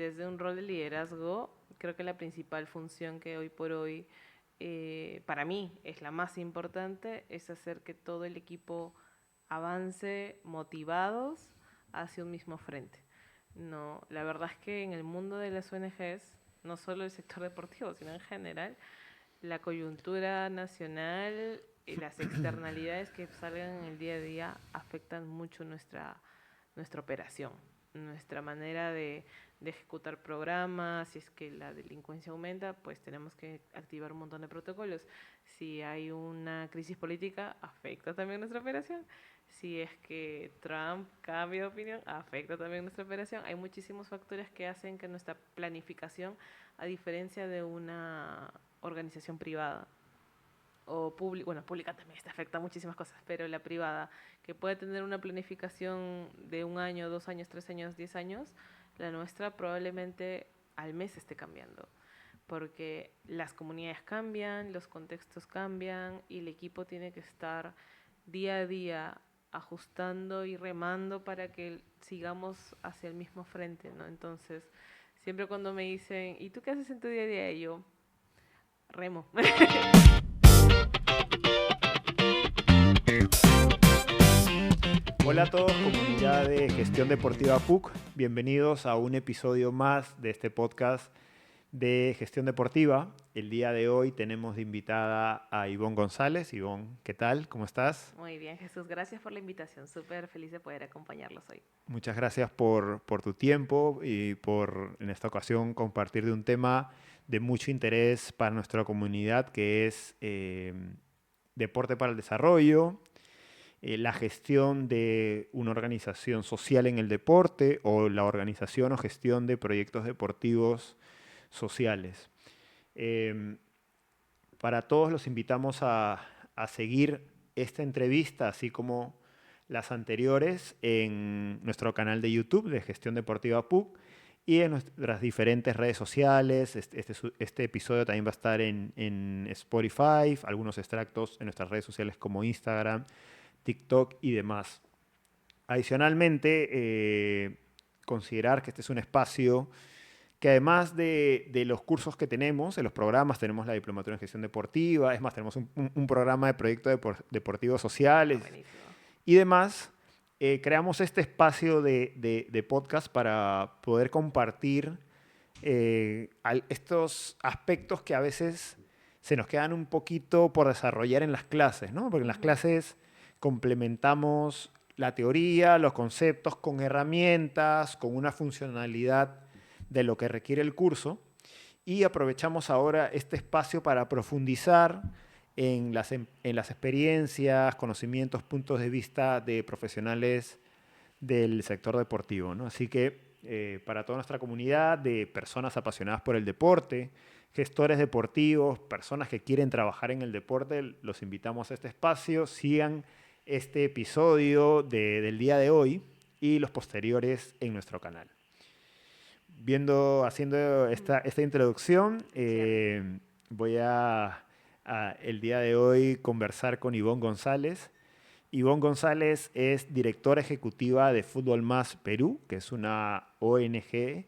desde un rol de liderazgo, creo que la principal función que hoy por hoy, para mí, es la más importante, es hacer que todo el equipo avance motivados hacia un mismo frente. No, la verdad es que en el mundo de las ONGs, no solo el sector deportivo, sino en general, la coyuntura nacional y las externalidades que salgan en el día a día afectan mucho nuestra operación, nuestra manera de ejecutar programas. Si es que la delincuencia aumenta, pues tenemos que activar un montón de protocolos. Si hay una crisis política, afecta también nuestra operación. Si es que Trump cambia de opinión, afecta también nuestra operación. Hay muchísimos factores que hacen que nuestra planificación, a diferencia de una organización privada o pública, bueno, pública también esta afecta a muchísimas cosas, pero la privada, que puede tener una planificación de 1 año, 2 años, 3 años, 10 años, la nuestra probablemente al mes esté cambiando, porque las comunidades cambian, los contextos cambian y el equipo tiene que estar día a día ajustando y remando para que sigamos hacia el mismo frente, ¿no? Entonces, siempre cuando me dicen, ¿y tú qué haces en tu día a día? Y yo, remo. Hola a todos, comunidad de Gestión Deportiva PUC. Bienvenidos a un episodio más de este podcast de Gestión Deportiva. El día de hoy tenemos de invitada a Ivonne González. Ivonne, ¿qué tal? ¿Cómo estás? Muy bien, Jesús, gracias por la invitación. Súper feliz de poder acompañarlos hoy. Muchas gracias por tu tiempo y por, en esta ocasión, compartir de un tema de mucho interés para nuestra comunidad, que es deporte para el desarrollo, la gestión de una organización social en el deporte o la organización o gestión de proyectos deportivos sociales. Eh, para todos los invitamos a seguir esta entrevista, así como las anteriores, en nuestro canal de YouTube de Gestión Deportiva PUC y en nuestras diferentes redes sociales. Este episodio también va a estar en Spotify, algunos extractos en nuestras redes sociales como Instagram, TikTok y demás. Adicionalmente, considerar que este es un espacio que además de los cursos que tenemos, de los programas, tenemos la diplomatura en gestión deportiva, es más, tenemos un programa de proyectos deportivos Ah, sociales buenísimo. y demás. Creamos este espacio de podcast para poder compartir estos aspectos que a veces se nos quedan un poquito por desarrollar en las clases, ¿no? Porque en las Ujú. clases complementamos la teoría, los conceptos con herramientas, con una funcionalidad de lo que requiere el curso y aprovechamos ahora este espacio para profundizar en las experiencias, conocimientos, puntos de vista de profesionales del sector deportivo, ¿no? Así que para toda nuestra comunidad de personas apasionadas por el deporte, gestores deportivos, personas que quieren trabajar en el deporte, los invitamos a este espacio. Sigan este episodio del día de hoy y los posteriores en nuestro canal. Haciendo esta introducción, Chévere. voy el día de hoy conversar con Ivonne González. Ivonne González es directora ejecutiva de Fútbol Más Perú, que es una ONG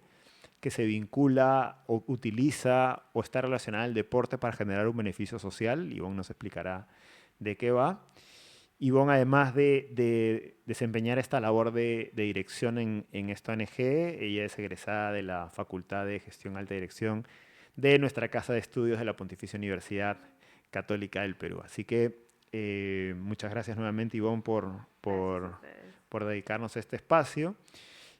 que se vincula o utiliza o está relacionada al deporte para generar un beneficio social. Ivonne nos explicará de qué va. Ivonne, además de desempeñar esta labor de dirección en esta ONG, ella es egresada de la Facultad de Gestión Alta Dirección de nuestra Casa de Estudios de la Pontificia Universidad Católica del Perú. Así que muchas gracias nuevamente, Ivonne, Gracias a ustedes. por dedicarnos a este espacio.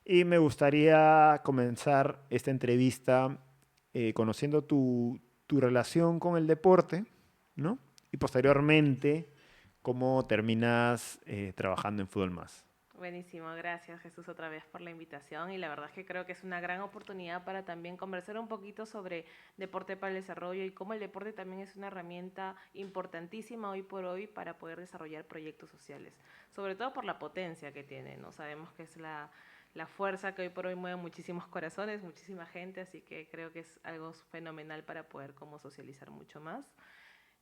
Y me gustaría comenzar esta entrevista conociendo tu relación con el deporte, ¿no? Y posteriormente, cómo terminas trabajando en Fútbol Más. Buenísimo, gracias Jesús otra vez por la invitación y la verdad es que creo que es una gran oportunidad para también conversar un poquito sobre deporte para el desarrollo y cómo el deporte también es una herramienta importantísima hoy por hoy para poder desarrollar proyectos sociales, sobre todo por la potencia que tiene, ¿no? Sabemos que es la fuerza que hoy por hoy mueve muchísimos corazones, muchísima gente, así que creo que es algo fenomenal para poder como socializar mucho más.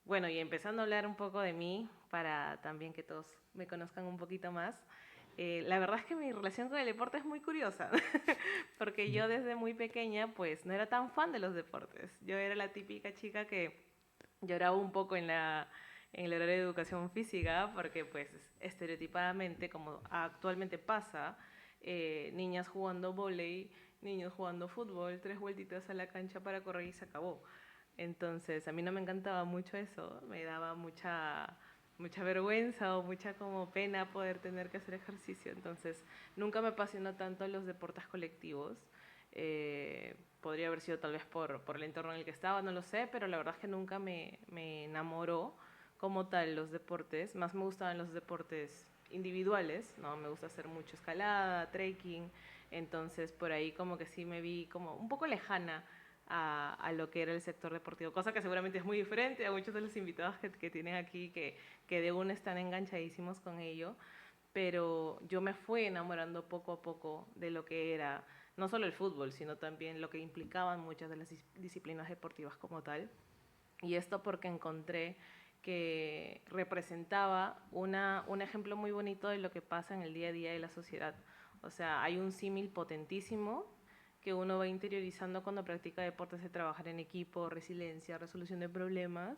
Bueno, y empezando a hablar un poco de mí, para también que todos me conozcan un poquito más. La verdad es que mi relación con el deporte es muy curiosa, porque yo desde muy pequeña pues no era tan fan de los deportes. Yo era la típica chica que lloraba un poco en el horario de educación física, porque pues estereotipadamente, como actualmente pasa, niñas jugando vóley, niños jugando fútbol, 3 vueltitas a la cancha para correr y se acabó. Entonces, a mí no me encantaba mucho eso, me daba mucha vergüenza o mucha como pena poder tener que hacer ejercicio. Entonces, nunca me apasionó tanto los deportes colectivos. Podría haber sido tal vez por el entorno en el que estaba, no lo sé, pero la verdad es que nunca me enamoró como tal los deportes. Más me gustaban los deportes individuales, ¿no? Me gusta hacer mucho escalada, trekking, entonces por ahí como que sí me vi como un poco lejana a lo que era el sector deportivo, cosa que seguramente es muy diferente a muchos de los invitados que tienen aquí, que de una están enganchadísimos con ello, pero yo me fui enamorando poco a poco de lo que era no solo el fútbol, sino también lo que implicaban muchas de las disciplinas deportivas como tal. Y esto porque encontré que representaba un ejemplo muy bonito de lo que pasa en el día a día de la sociedad. O sea, hay un símil potentísimo que uno va interiorizando cuando practica deportes de trabajar en equipo, resiliencia, resolución de problemas,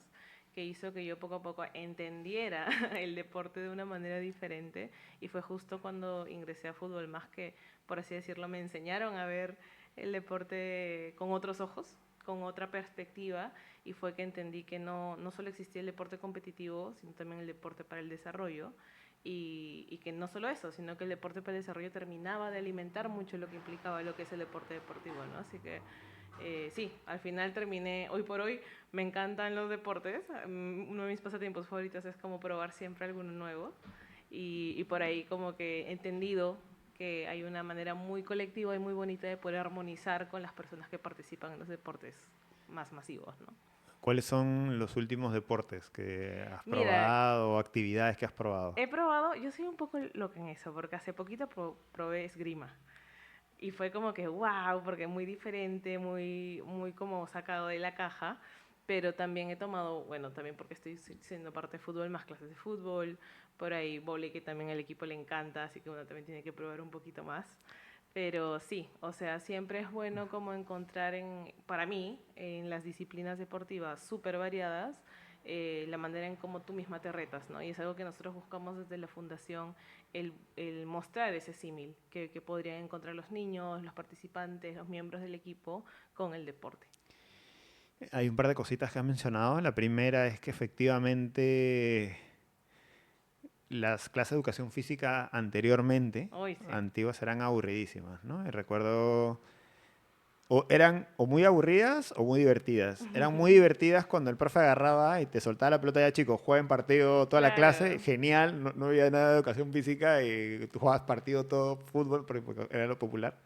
que hizo que yo poco a poco entendiera el deporte de una manera diferente, y fue justo cuando ingresé a fútbol, más que, por así decirlo, me enseñaron a ver el deporte con otros ojos, con otra perspectiva, y fue que entendí que no solo existía el deporte competitivo, sino también el deporte para el desarrollo, y que no solo eso, sino que el deporte para el desarrollo terminaba de alimentar mucho lo que implicaba lo que es el deporte deportivo, ¿no? Así que sí, al final terminé, hoy por hoy me encantan los deportes, uno de mis pasatiempos favoritos es como probar siempre alguno nuevo, y por ahí como que he entendido que hay una manera muy colectiva y muy bonita de poder armonizar con las personas que participan en los deportes más masivos, ¿no? ¿Cuáles son los últimos deportes que has Mira, probado o actividades que has probado? he probado, yo soy un poco loca en eso, porque hace poquito probé esgrima. Y fue como que wow, porque muy diferente, muy como sacado de la caja. Pero también he tomado, bueno, también porque estoy siendo parte de fútbol, más clases de fútbol. Por ahí vóley, que también al equipo le encanta, así que uno también tiene que probar un poquito más. Pero sí, o sea, siempre es bueno como encontrar para mí, en las disciplinas deportivas súper variadas, la manera en cómo tú misma te retas, ¿no? Y es algo que nosotros buscamos desde la fundación, el mostrar ese símil que podrían encontrar los niños, los participantes, los miembros del equipo con el deporte. Hay un par de cositas que has mencionado. La primera es que efectivamente las clases de educación física anteriormente, Hoy sí. antiguas, eran aburridísimas, ¿no? Y recuerdo, o eran o muy aburridas o muy divertidas. Eran muy divertidas cuando el profe agarraba y te soltaba la pelota, ya chicos, jueguen partido toda la clase, Claro, genial, no había nada de educación física y tú jugabas partido todo fútbol porque era lo popular.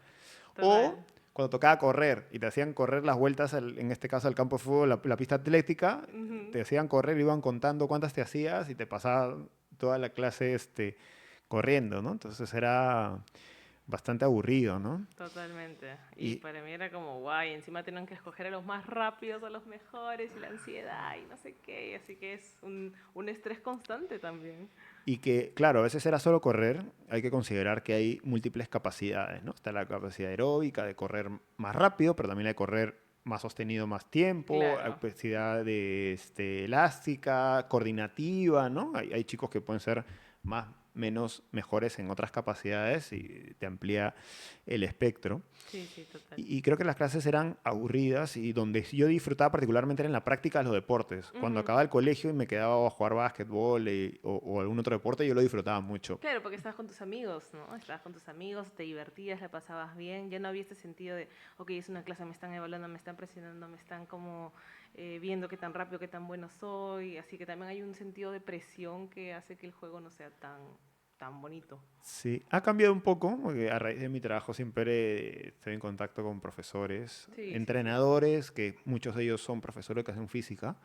O total, cuando tocaba correr y te hacían correr las vueltas, en este caso al campo de fútbol, la pista atlética, ujú, te hacían correr, iban contando cuántas te hacías y te pasaban toda la clase corriendo, ¿no? Entonces era bastante aburrido, ¿no? totalmente. Y Y, para mí era como guay, encima tenían que escoger a los más rápidos, a los mejores, y la ansiedad y no sé qué, así que es un estrés constante también. y que, claro, a veces era solo correr, hay que considerar que hay múltiples capacidades, ¿no? Está la capacidad aeróbica de correr más rápido, pero también la de correr más sostenido más tiempo, Claro, capacidad de elástica, coordinativa, ¿no? Hay chicos que pueden ser más, menos mejores en otras capacidades y te amplía el espectro. sí, sí, total. Y creo que las clases eran aburridas y donde yo disfrutaba particularmente era en la práctica de los deportes. Cuando Ujú. acababa el colegio y me quedaba a jugar básquetbol o algún otro deporte, yo lo disfrutaba mucho. Claro, porque estabas con tus amigos, ¿no? Estabas con tus amigos, te divertías, la pasabas bien. Ya no había este sentido de, ok, es una clase, me están evaluando, me están presionando, me están como viendo qué tan rápido, qué tan bueno soy. Así que también hay un sentido de presión que hace que el juego no sea tan bonito. Sí, ha cambiado un poco, porque a raíz de mi trabajo siempre estoy en contacto con profesores, Sí, sí, sí. entrenadores, que muchos de ellos son profesores de educación física,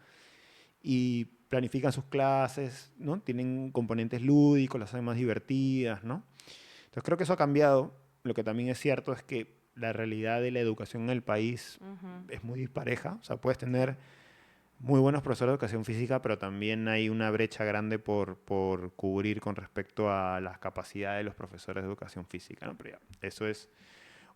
y planifican sus clases, ¿no? Tienen componentes lúdicos, las hacen más divertidas, ¿no? Entonces creo que eso ha cambiado. Lo que también es cierto es que la realidad de la educación en el país Ujú. es muy dispareja. O sea, puedes tener muy buenos profesores de educación física, pero también hay una brecha grande por cubrir con respecto a las capacidades de los profesores de educación física, ¿no? Pero ya, eso es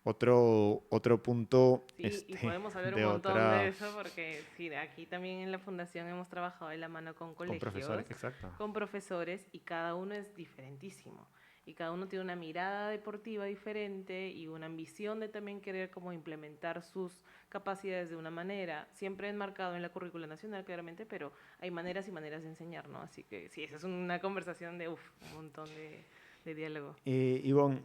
otro punto Sí, y podemos hablar un de montón de otra, eso porque sí, aquí también en la fundación hemos trabajado de la mano con con profesores, colegios, exacto. con profesores y cada uno es diferentísimo. Y cada uno tiene una mirada deportiva diferente y una ambición de también querer como implementar sus capacidades de una manera, siempre enmarcado en la currícula nacional claramente, pero hay maneras y maneras de enseñar, ¿no? Así que sí, esa es una conversación de un montón de diálogo. Ivonne,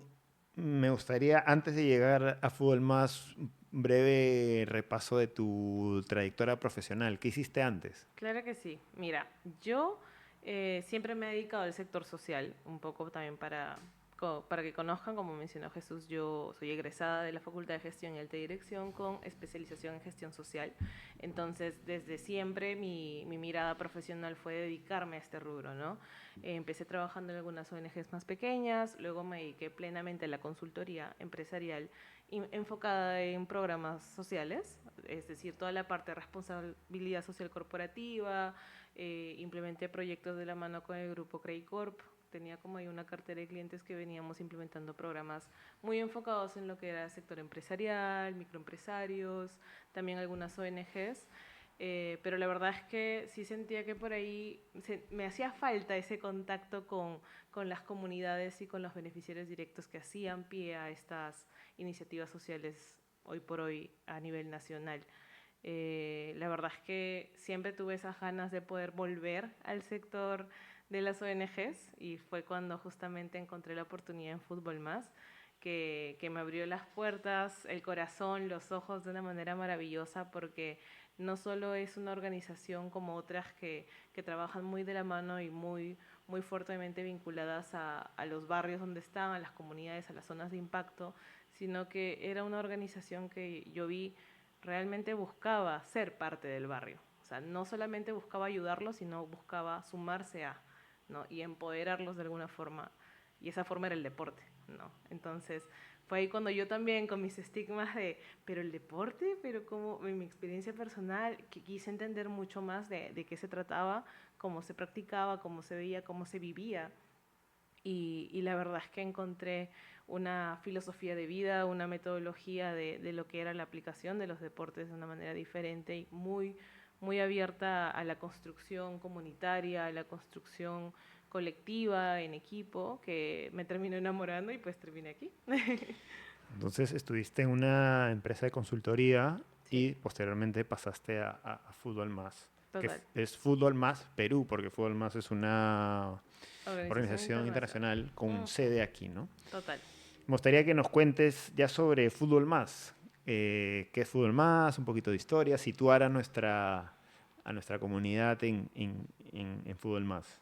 me gustaría, antes de llegar a Fútbol Más, un breve repaso de tu trayectoria profesional. ¿Qué hiciste antes? Claro que sí. Mira, yo siempre me he dedicado al sector social, un poco también para que conozcan, como mencionó Jesús, yo soy egresada de la Facultad de Gestión y Alta Dirección con especialización en gestión social. Entonces, desde siempre mi mirada profesional fue dedicarme a este rubro, ¿no? Empecé trabajando en algunas ONGs más pequeñas, luego me dediqué plenamente a la consultoría empresarial enfocada en programas sociales, es decir, toda la parte de responsabilidad social corporativa, implementé proyectos de la mano con el grupo Credicorp, tenía como ahí una cartera de clientes que veníamos implementando programas muy enfocados en lo que era el sector empresarial, microempresarios, también algunas ONGs. Pero la verdad es que sí sentía que por ahí me hacía falta ese contacto con las comunidades y con los beneficiarios directos que hacían pie a estas iniciativas sociales hoy por hoy a nivel nacional. La verdad es que siempre tuve esas ganas de poder volver al sector de las ONGs y fue cuando justamente encontré la oportunidad en Fútbol Más, que me abrió las puertas, el corazón, los ojos de una manera maravillosa porque no solo es una organización como otras que trabajan muy de la mano y muy fuertemente vinculadas a los barrios donde están, a las comunidades, a las zonas de impacto, sino que era una organización que yo vi realmente buscaba ser parte del barrio. O sea, no solamente buscaba ayudarlos, sino buscaba sumarse a, ¿no? Y empoderarlos de alguna forma. Y esa forma era el deporte, ¿no? Entonces, fue ahí cuando yo también, con mis estigmas de, pero el deporte, pero como en mi experiencia personal, que quise entender mucho más de qué se trataba, cómo se practicaba, cómo se veía, cómo se vivía. Y la verdad es que encontré una filosofía de vida, una metodología de lo que era la aplicación de los deportes de una manera diferente y muy abierta a la construcción comunitaria, a la construcción colectiva, en equipo, que me terminó enamorando y pues terminé aquí. Entonces, estuviste en una empresa de consultoría Sí, y posteriormente pasaste a Fútbol Más, que total. es Fútbol Más Perú, porque Fútbol Más es una Organización organización internacional. internacional con Ujú, sede aquí, ¿no? total. Me gustaría que nos cuentes ya sobre Fútbol Más. ¿Qué es Fútbol Más? Un poquito de historia, situar a nuestra comunidad en Fútbol Más.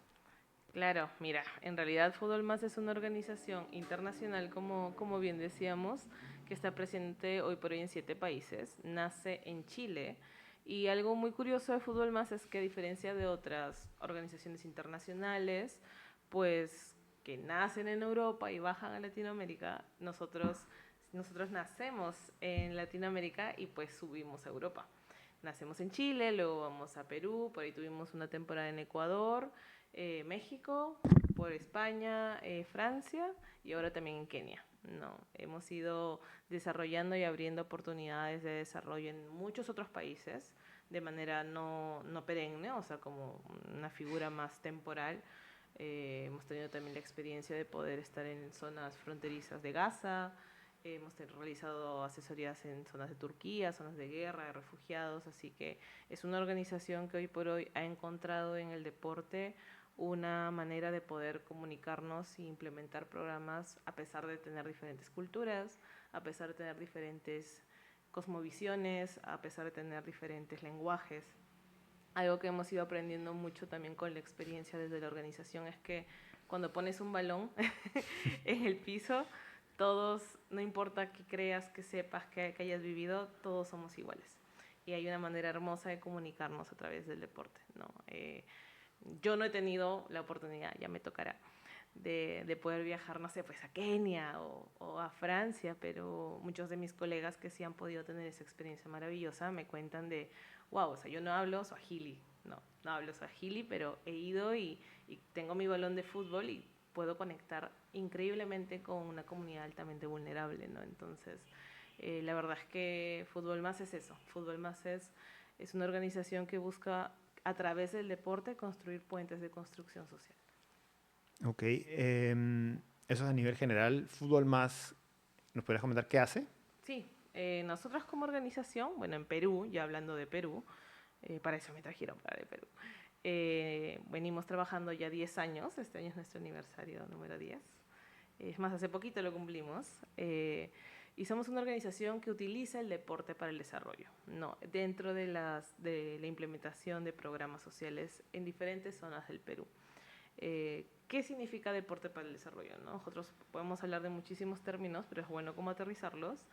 Claro, mira, en realidad Fútbol Más es una organización internacional, como bien decíamos, que está presente hoy por hoy en 7 países. Nace en Chile y algo muy curioso de Fútbol Más es que a diferencia de otras organizaciones internacionales, pues que nacen en Europa y bajan a Latinoamérica, nosotros nacemos en Latinoamérica y pues subimos a Europa. Nacemos en Chile, luego vamos a Perú, por ahí tuvimos una temporada en Ecuador, México, por España, Francia y ahora también en Kenia. No, hemos ido desarrollando y abriendo oportunidades de desarrollo en muchos otros países de manera no perenne, o sea, como una figura más temporal. Hemos tenido también la experiencia de poder estar en zonas fronterizas de Gaza, hemos realizado asesorías en zonas de Turquía, zonas de guerra, de refugiados, así que es una organización que hoy por hoy ha encontrado en el deporte una manera de poder comunicarnos e implementar programas a pesar de tener diferentes culturas, a pesar de tener diferentes cosmovisiones, a pesar de tener diferentes lenguajes. Algo que hemos ido aprendiendo mucho también con la experiencia desde la organización es que cuando pones un balón en el piso, todos, no importa que creas, que sepas, que hayas vivido, todos somos iguales. Y hay una manera hermosa de comunicarnos a través del deporte, ¿no? Yo no he tenido la oportunidad, ya me tocará, de poder viajar, no sé, pues a Kenia o a Francia, pero muchos de mis colegas que sí han podido tener esa experiencia maravillosa me cuentan de, wow, o sea, yo no hablo swahili, no hablo swahili, pero he ido y tengo mi balón de fútbol y puedo conectar increíblemente con una comunidad altamente vulnerable, ¿no? Entonces, la verdad es que Fútbol Más es eso. Fútbol Más es una organización que busca, a través del deporte, construir puentes de construcción social. Ok, eso es a nivel general. Fútbol Más, ¿nos podrías comentar qué hace? Sí, nosotros como organización, bueno, en Perú, ya hablando de Perú, para eso me trajeron para de Perú, venimos trabajando ya 10 años, este año es nuestro aniversario número 10. Es más, hace poquito lo cumplimos. Y somos una organización que utiliza el deporte para el desarrollo, ¿no? Dentro de la implementación de programas sociales en diferentes zonas del Perú. ¿Qué significa deporte para el desarrollo? ¿No? Nosotros podemos hablar de muchísimos términos, pero es bueno cómo aterrizarlos.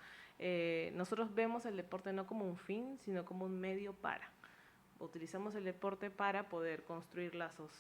Nosotros vemos el deporte no como un fin, sino como un medio para. Utilizamos el deporte para poder construir lazos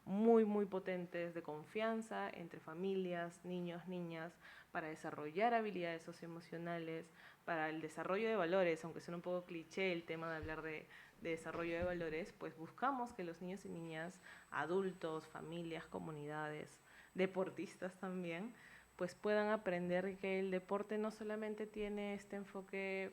muy, muy potentes de confianza entre familias, niños, niñas, para desarrollar habilidades socioemocionales, para el desarrollo de valores, aunque suena un poco cliché el tema de hablar de desarrollo de valores, pues buscamos que los niños y niñas, adultos, familias, comunidades, deportistas también, pues puedan aprender que el deporte no solamente tiene este enfoque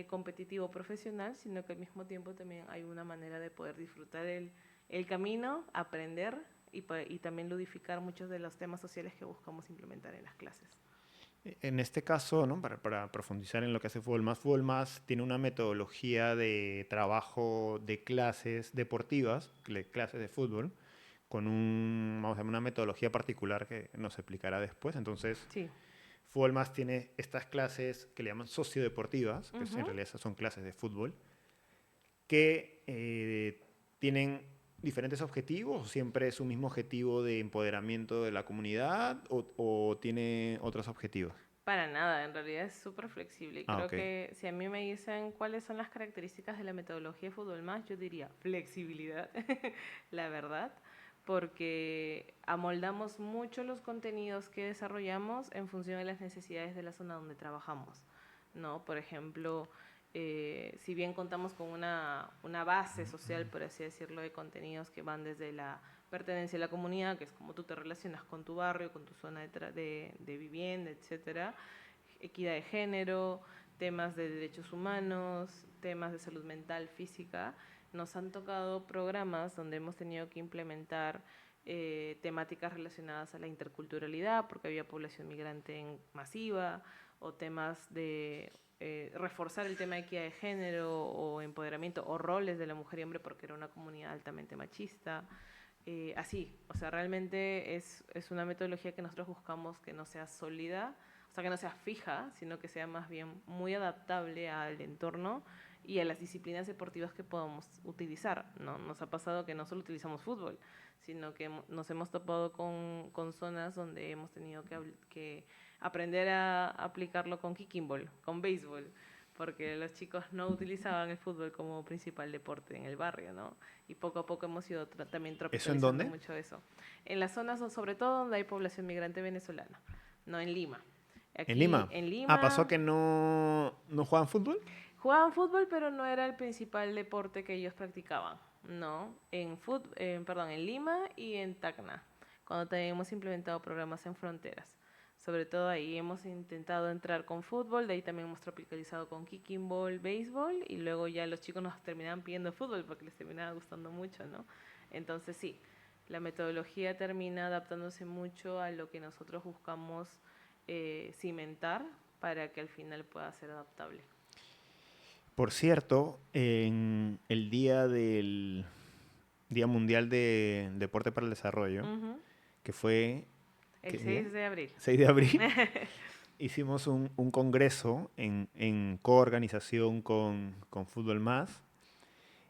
competitivo profesional, sino que al mismo tiempo también hay una manera de poder disfrutar el camino, aprender y también ludificar muchos de los temas sociales que buscamos implementar en las clases. En este caso, ¿no? Para profundizar en lo que hace Fútbol Más tiene una metodología de trabajo de clases deportivas, clases de fútbol, con vamos a ver, una metodología particular que nos explicará después. Entonces, Sí. Fútbol Más tiene estas clases que le llaman sociodeportivas, que en realidad esas son clases de fútbol, que tienen diferentes objetivos, o siempre es un mismo objetivo de empoderamiento de la comunidad, o tiene otros objetivos. Para nada, en realidad es súper flexible y Ah, creo ok. que si a mí me dicen cuáles son las características de la metodología de Fútbol Más, yo diría flexibilidad, la verdad, porque amoldamos mucho los contenidos que desarrollamos en función de las necesidades de la zona donde trabajamos, ¿no? Por ejemplo, si bien contamos con una base social, por así decirlo, de contenidos que van desde la pertenencia a la comunidad, que es como tú te relacionas con tu barrio, con tu zona de vivienda, etcétera, equidad de género, temas de derechos humanos, temas de salud mental, física, nos han tocado programas donde hemos tenido que implementar temáticas relacionadas a la interculturalidad, porque había población migrante masiva, o temas de reforzar el tema de equidad de género o empoderamiento o roles de la mujer y hombre porque era una comunidad altamente machista. Así, o sea, realmente es una metodología que nosotros buscamos que no sea sólida, o sea, que no sea fija, sino que sea más bien muy adaptable al entorno y a las disciplinas deportivas que podamos utilizar, ¿no? Nos ha pasado que no solo utilizamos fútbol, sino que nos hemos topado con zonas donde hemos tenido que aprender a aplicarlo con kicking ball, con béisbol, porque los chicos no utilizaban el fútbol como principal deporte en el barrio, ¿no? Y poco a poco hemos ido también ¿Eso en tropicalizando dónde? mucho eso. En las zonas, sobre todo donde hay población migrante venezolana, no en Lima. ¿En Aquí Lima? en Ah, ¿pasó Lima que no juegan fútbol? jugaban fútbol, pero no era el principal deporte que ellos practicaban, ¿no? Perdón, en Lima y en Tacna, cuando también hemos implementado programas en fronteras. Sobre todo ahí hemos intentado entrar con fútbol, de ahí también hemos tropicalizado con kicking ball, béisbol, y luego ya los chicos nos terminaban pidiendo fútbol porque les terminaba gustando mucho, ¿no? Entonces sí, la metodología termina adaptándose mucho a lo que nosotros buscamos cimentar para que al final pueda ser adaptable. Por cierto, en el Día Mundial de Deporte para el Desarrollo, Ujú. que fue, El ¿qué día? 6 de abril. 6 de abril, hicimos un congreso en coorganización con Fútbol Más.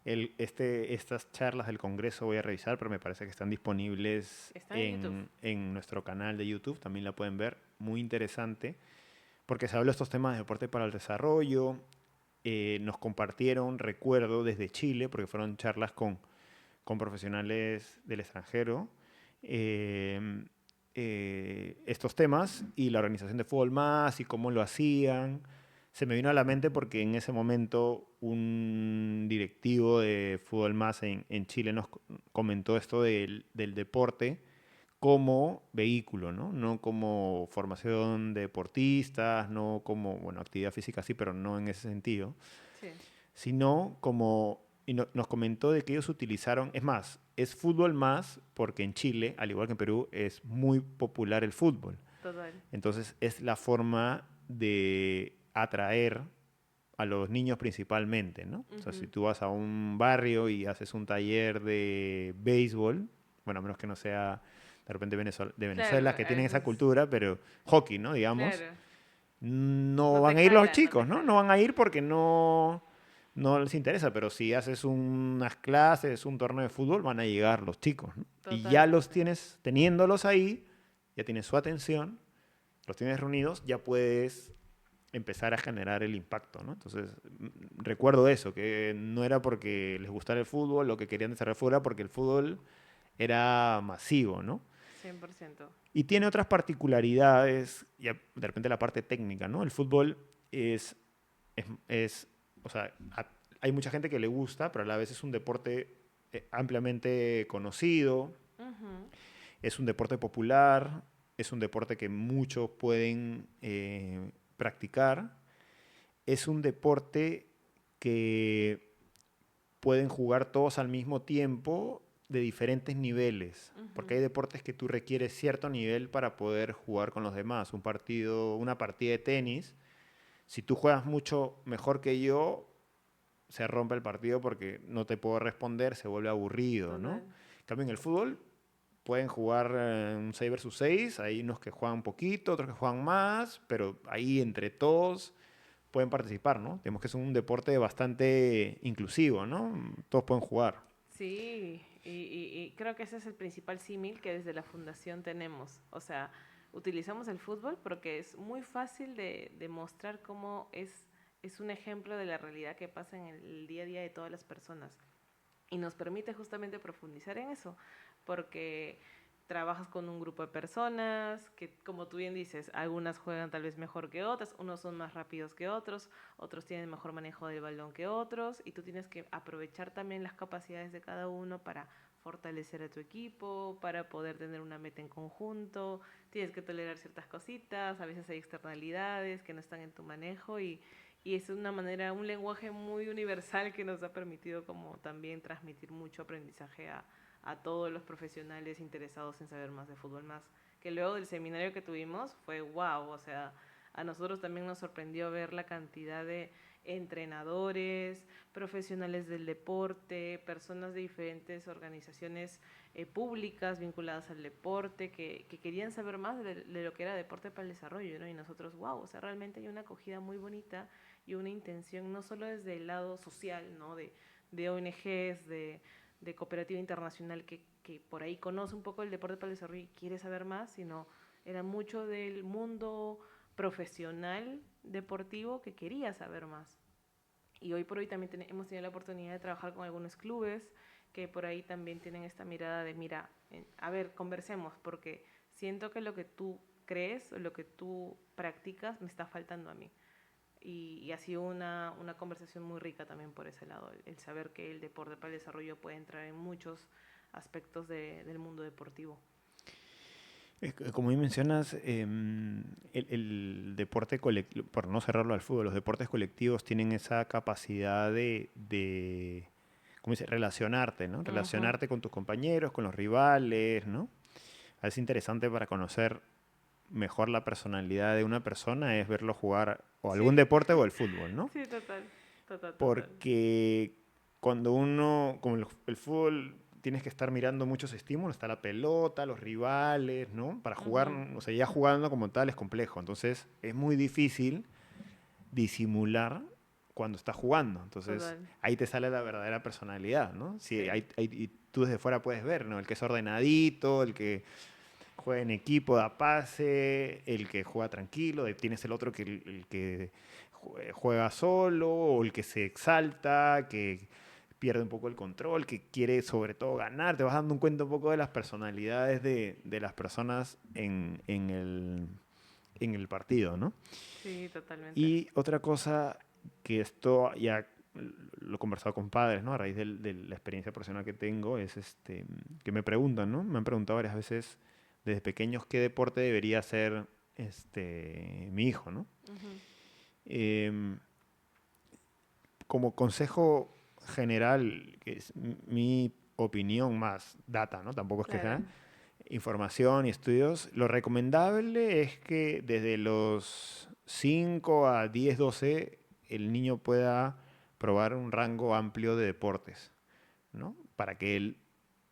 Estas charlas del congreso voy a revisar, pero me parece que están disponibles Está en YouTube. en nuestro canal de YouTube, también la pueden ver, muy interesante, porque se habló de estos temas de deporte para el desarrollo. Nos compartieron, recuerdo, desde Chile, porque fueron charlas con profesionales del extranjero, eh, estos temas y la organización de Fútbol Más y cómo lo hacían. Se me vino a la mente porque en ese momento un directivo de Fútbol Más en Chile nos comentó esto del deporte como vehículo, ¿no? No como formación de deportistas, no como, bueno, actividad física sí, pero no en ese sentido, Sí, sino como, y nos comentó de que ellos utilizaron, es más, es fútbol más porque en Chile, al igual que en Perú, es muy popular el fútbol. total. Entonces es la forma de atraer a los niños principalmente, ¿no? O sea, si Ujú. tú vas a un barrio y haces un taller de béisbol, bueno, a menos que no sea de repente de Claro, Venezuela, que a tienen esa veces, cultura, pero hockey, ¿no? Digamos, claro, no no te van a ir los jala, no te chicos, ¿no? No jala. van a ir porque no les interesa, pero si haces unas clases, un torneo de fútbol, van a llegar los chicos, ¿no? Y ya los Totalmente. tienes, teniéndolos ahí, ya tienes su atención, los tienes reunidos, ya puedes empezar a generar el impacto, ¿no? Entonces, recuerdo eso, que no era porque les gustara el fútbol, lo que querían desarrollar fuera, porque el fútbol era masivo, ¿no? 100%. Y tiene otras particularidades, y de repente la parte técnica, ¿no? El fútbol o sea, hay mucha gente que le gusta, pero a la vez es un deporte ampliamente conocido, Ujú. es un deporte popular, es un deporte que muchos pueden practicar, es un deporte que pueden jugar todos al mismo tiempo de diferentes niveles, porque hay Ujú. deportes que tú requieres cierto nivel para poder jugar con los demás. Una partida de tenis, si tú juegas mucho mejor que yo, se rompe el partido porque no te puedo responder, se vuelve aburrido, ¿no? Total. En cambio, en el fútbol pueden jugar un 6 versus 6, hay unos que juegan un poquito, otros que juegan más, pero ahí entre todos pueden participar, ¿no? Digamos que es un deporte bastante inclusivo, ¿no? Todos pueden jugar. Sí, y creo que ese es el principal símil que desde la fundación tenemos. O sea, utilizamos el fútbol porque es muy fácil de mostrar cómo es un ejemplo de la realidad que pasa en el día a día de todas las personas. Y nos permite justamente profundizar en eso, porque trabajas con un grupo de personas que, como tú bien dices, algunas juegan tal vez mejor que otras, unos son más rápidos que otros tienen mejor manejo del balón que otros, y tú tienes que aprovechar también las capacidades de cada uno para fortalecer a tu equipo, para poder tener una meta en conjunto, tienes que tolerar ciertas cositas, a veces hay externalidades que no están en tu manejo y es una manera, un lenguaje muy universal que nos ha permitido como también transmitir mucho aprendizaje a todos los profesionales interesados en saber más de fútbol más. Que luego del seminario que tuvimos fue wow, o sea, a nosotros también nos sorprendió ver la cantidad de entrenadores, profesionales del deporte, personas de diferentes organizaciones públicas vinculadas al deporte que querían saber más de lo que era deporte para el desarrollo, ¿no? Y nosotros, wow, o sea, realmente hay una acogida muy bonita y una intención no solo desde el lado social, ¿no? De ONGs, de cooperativa internacional que por ahí conoce un poco el deporte para el desarrollo y quiere saber más, sino era mucho del mundo profesional deportivo que quería saber más. Y hoy por hoy también hemos tenido la oportunidad de trabajar con algunos clubes que por ahí también tienen esta mirada de, mira, a ver, conversemos, porque siento que lo que tú crees o lo que tú practicas me está faltando a mí. Y ha sido una conversación muy rica también por ese lado, el saber que el deporte para el desarrollo puede entrar en muchos aspectos del mundo deportivo. Como bien mencionas, el deporte colectivo, por no cerrarlo al fútbol, los deportes colectivos tienen esa capacidad de ¿cómo dice? Relacionarte, ¿no? Ujú. Relacionarte con tus compañeros, con los rivales, ¿no? Es interesante para conocer mejor la personalidad de una persona es verlo jugar o algún Sí, deporte o el fútbol, ¿no? sí, total, total, total. Porque cuando uno, como el fútbol, tienes que estar mirando muchos estímulos, está la pelota, los rivales, ¿no? Para jugar, Ujú. o sea, ya jugando como tal es complejo, entonces es muy difícil disimular cuando estás jugando, entonces Total. ahí te sale la verdadera personalidad, ¿no? Si Sí, y tú desde fuera puedes ver, ¿no? El que es ordenadito, el que juega en equipo, da pase, el que juega tranquilo, tienes el otro que el que juega solo, o el que se exalta, que pierde un poco el control, que quiere sobre todo ganar. Te vas dando cuenta un poco de las personalidades de las personas en el partido, ¿no? Sí, totalmente. Y otra cosa que esto ya lo he conversado con padres, ¿no? A raíz de la experiencia profesional que tengo, es que me preguntan, ¿no? Me han preguntado varias veces desde pequeños qué deporte debería hacer mi hijo, ¿no? Ujú. Em, Como consejo general, que es mi opinión más data, ¿no? Tampoco es que sea Claro. información y estudios, lo recomendable es que desde los 5 a 10 12 el niño pueda probar un rango amplio de deportes, ¿no? Para que él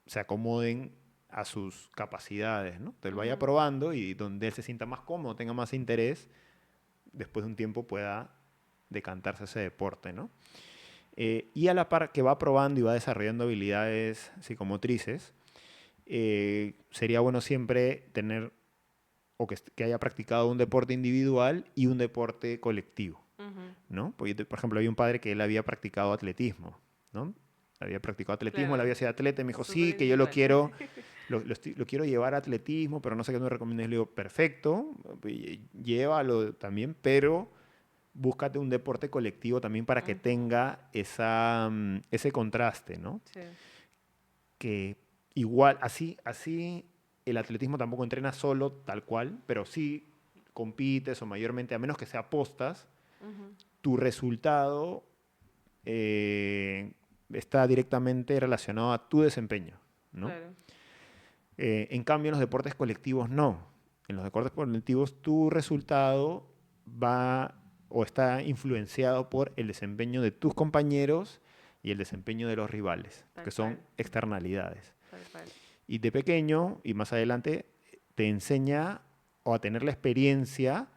se acomoden a sus capacidades, ¿no? Entonces él vaya Ujú. probando y donde él se sienta más cómodo, tenga más interés, después de un tiempo pueda decantarse a ese deporte, ¿no? Y a la par que va probando y va desarrollando habilidades psicomotrices, sería bueno siempre tener o que haya practicado un deporte individual y un deporte colectivo, Ujú. ¿no? Porque, por ejemplo, había un padre que él había practicado atletismo, ¿no? Había practicado atletismo, él había Claro, sido atleta y me dijo, súper sí, que yo lo individual. quiero, lo quiero llevar a atletismo, pero no sé qué me recomiendas. Le digo, perfecto, llévalo también, pero búscate un deporte colectivo también para que Ujú. tenga ese contraste, ¿no? Sí. Que igual, así el atletismo tampoco entrena solo, tal cual, pero sí compites o mayormente, a menos que sea postas, Ujú. tu resultado está directamente relacionado a tu desempeño, ¿no? Claro. En cambio, en los deportes colectivos no. En los deportes colectivos tu resultado va o está influenciado por el desempeño de tus compañeros y el desempeño de los rivales, Tal que son cual. externalidades. Tal cual. Y de pequeño y más adelante te enseña o a tener la experiencia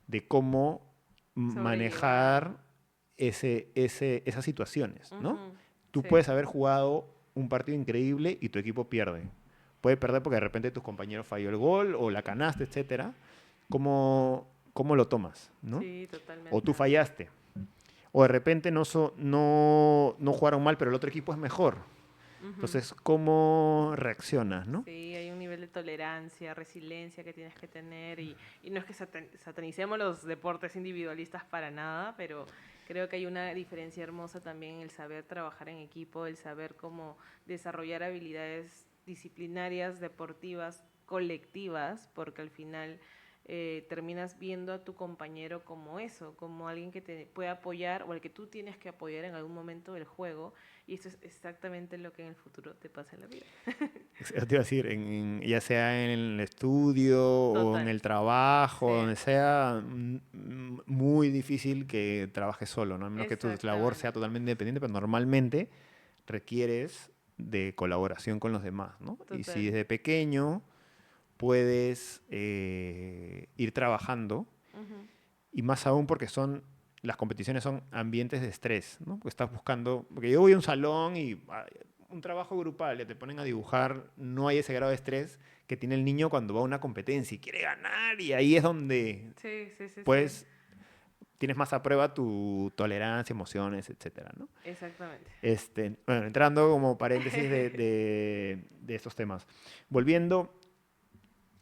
de cómo Sobrellevar. manejar esas situaciones, ¿no? Ujú. Tú Sí. puedes haber jugado un partido increíble y tu equipo pierde. Puede perder porque de repente tus compañeros falló el gol o la canasta, etcétera. ¿Cómo lo tomas, no? Sí, O tú totalmente. fallaste. O de repente no jugaron mal, pero el otro equipo es mejor. Ujú. Entonces, ¿cómo reaccionas, no? Sí, hay un nivel de tolerancia, resiliencia que tienes que tener y no es que satanicemos los deportes individualistas para nada, pero creo que hay una diferencia hermosa también en el saber trabajar en equipo, el saber cómo desarrollar habilidades disciplinarias, deportivas, colectivas, porque al final terminas viendo a tu compañero como eso, como alguien que te puede apoyar o al que tú tienes que apoyar en algún momento del juego y eso es exactamente lo que en el futuro te pasa en la vida. Eso te iba a decir, ya sea en el estudio o en Total. el trabajo, Sí, donde sea, muy difícil que trabajes solo, ¿no? A menos que tu labor sea exactamente. totalmente independiente, pero normalmente requieres de colaboración con los demás, ¿no? Y si Total. desde pequeño puedes ir trabajando, Ujú. y más aún porque las competiciones son ambientes de estrés, ¿no? Porque estás buscando, porque yo voy a un salón y un trabajo grupal, ya te ponen a dibujar, no hay ese grado de estrés que tiene el niño cuando va a una competencia y quiere ganar y ahí es donde Sí, sí, sí, sí. pues tienes más a prueba tu tolerancia, emociones, etcétera, ¿no? Exactamente. Bueno, entrando como paréntesis de estos temas. Volviendo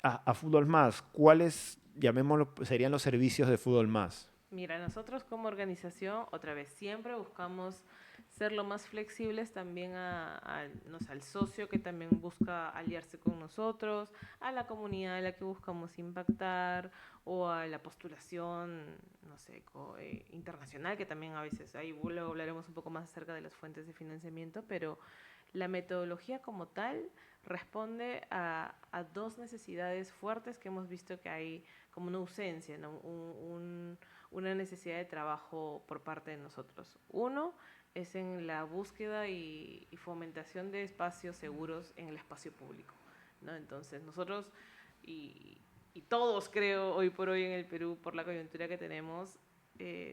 a Fútbol Más, ¿cuáles, llamémoslo, serían los servicios de Fútbol Más? Mira, nosotros como organización, otra vez, siempre buscamos ser lo más flexibles también no sé, al socio que también busca aliarse con nosotros, a la comunidad a la que buscamos impactar o a la postulación, no sé, internacional, que también a veces, ahí luego hablaremos un poco más acerca de las fuentes de financiamiento, pero la metodología como tal responde a dos necesidades fuertes que hemos visto que hay como una ausencia, ¿no? Una necesidad de trabajo por parte de nosotros. Uno es en la búsqueda y fomentación de espacios seguros en el espacio público, ¿no? Entonces nosotros y, y todos creo hoy por hoy en el Perú por la coyuntura que tenemos,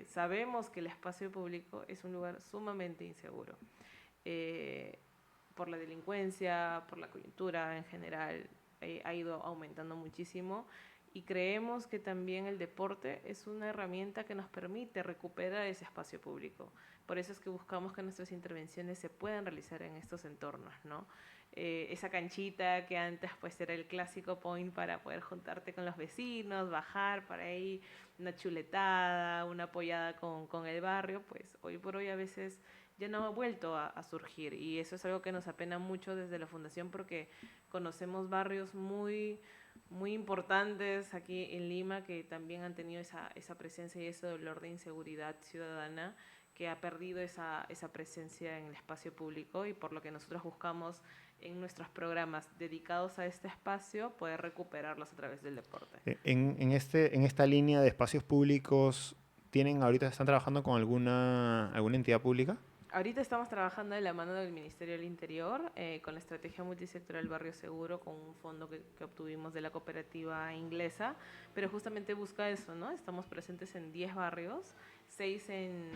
sabemos que el espacio público es un lugar sumamente inseguro. Eh, por la delincuencia, por la coyuntura en general, ha ido aumentando muchísimo y creemos que también el deporte es una herramienta que nos permite recuperar ese espacio público. Por eso es que buscamos que nuestras intervenciones se puedan realizar en estos entornos, ¿no? Esa canchita que antes pues era el clásico point para poder juntarte con los vecinos, bajar para ahí una chuletada, una apoyada con el barrio, pues hoy por hoy a veces ya no ha vuelto a surgir, y eso es algo que nos apena mucho desde la fundación porque conocemos barrios muy importantes aquí en Lima que también han tenido esa presencia y ese dolor de inseguridad ciudadana que ha perdido esa presencia en el espacio público, y por lo que nosotros buscamos en nuestros programas dedicados a este espacio poder recuperarlos a través del deporte. En esta línea de espacios públicos, ahorita están trabajando con alguna entidad pública? Ahorita estamos trabajando de la mano del Ministerio del Interior con la estrategia multisectorial Barrio Seguro, con un fondo que obtuvimos de la cooperativa inglesa, pero justamente busca eso, ¿no? Estamos presentes en 10 barrios, 6 en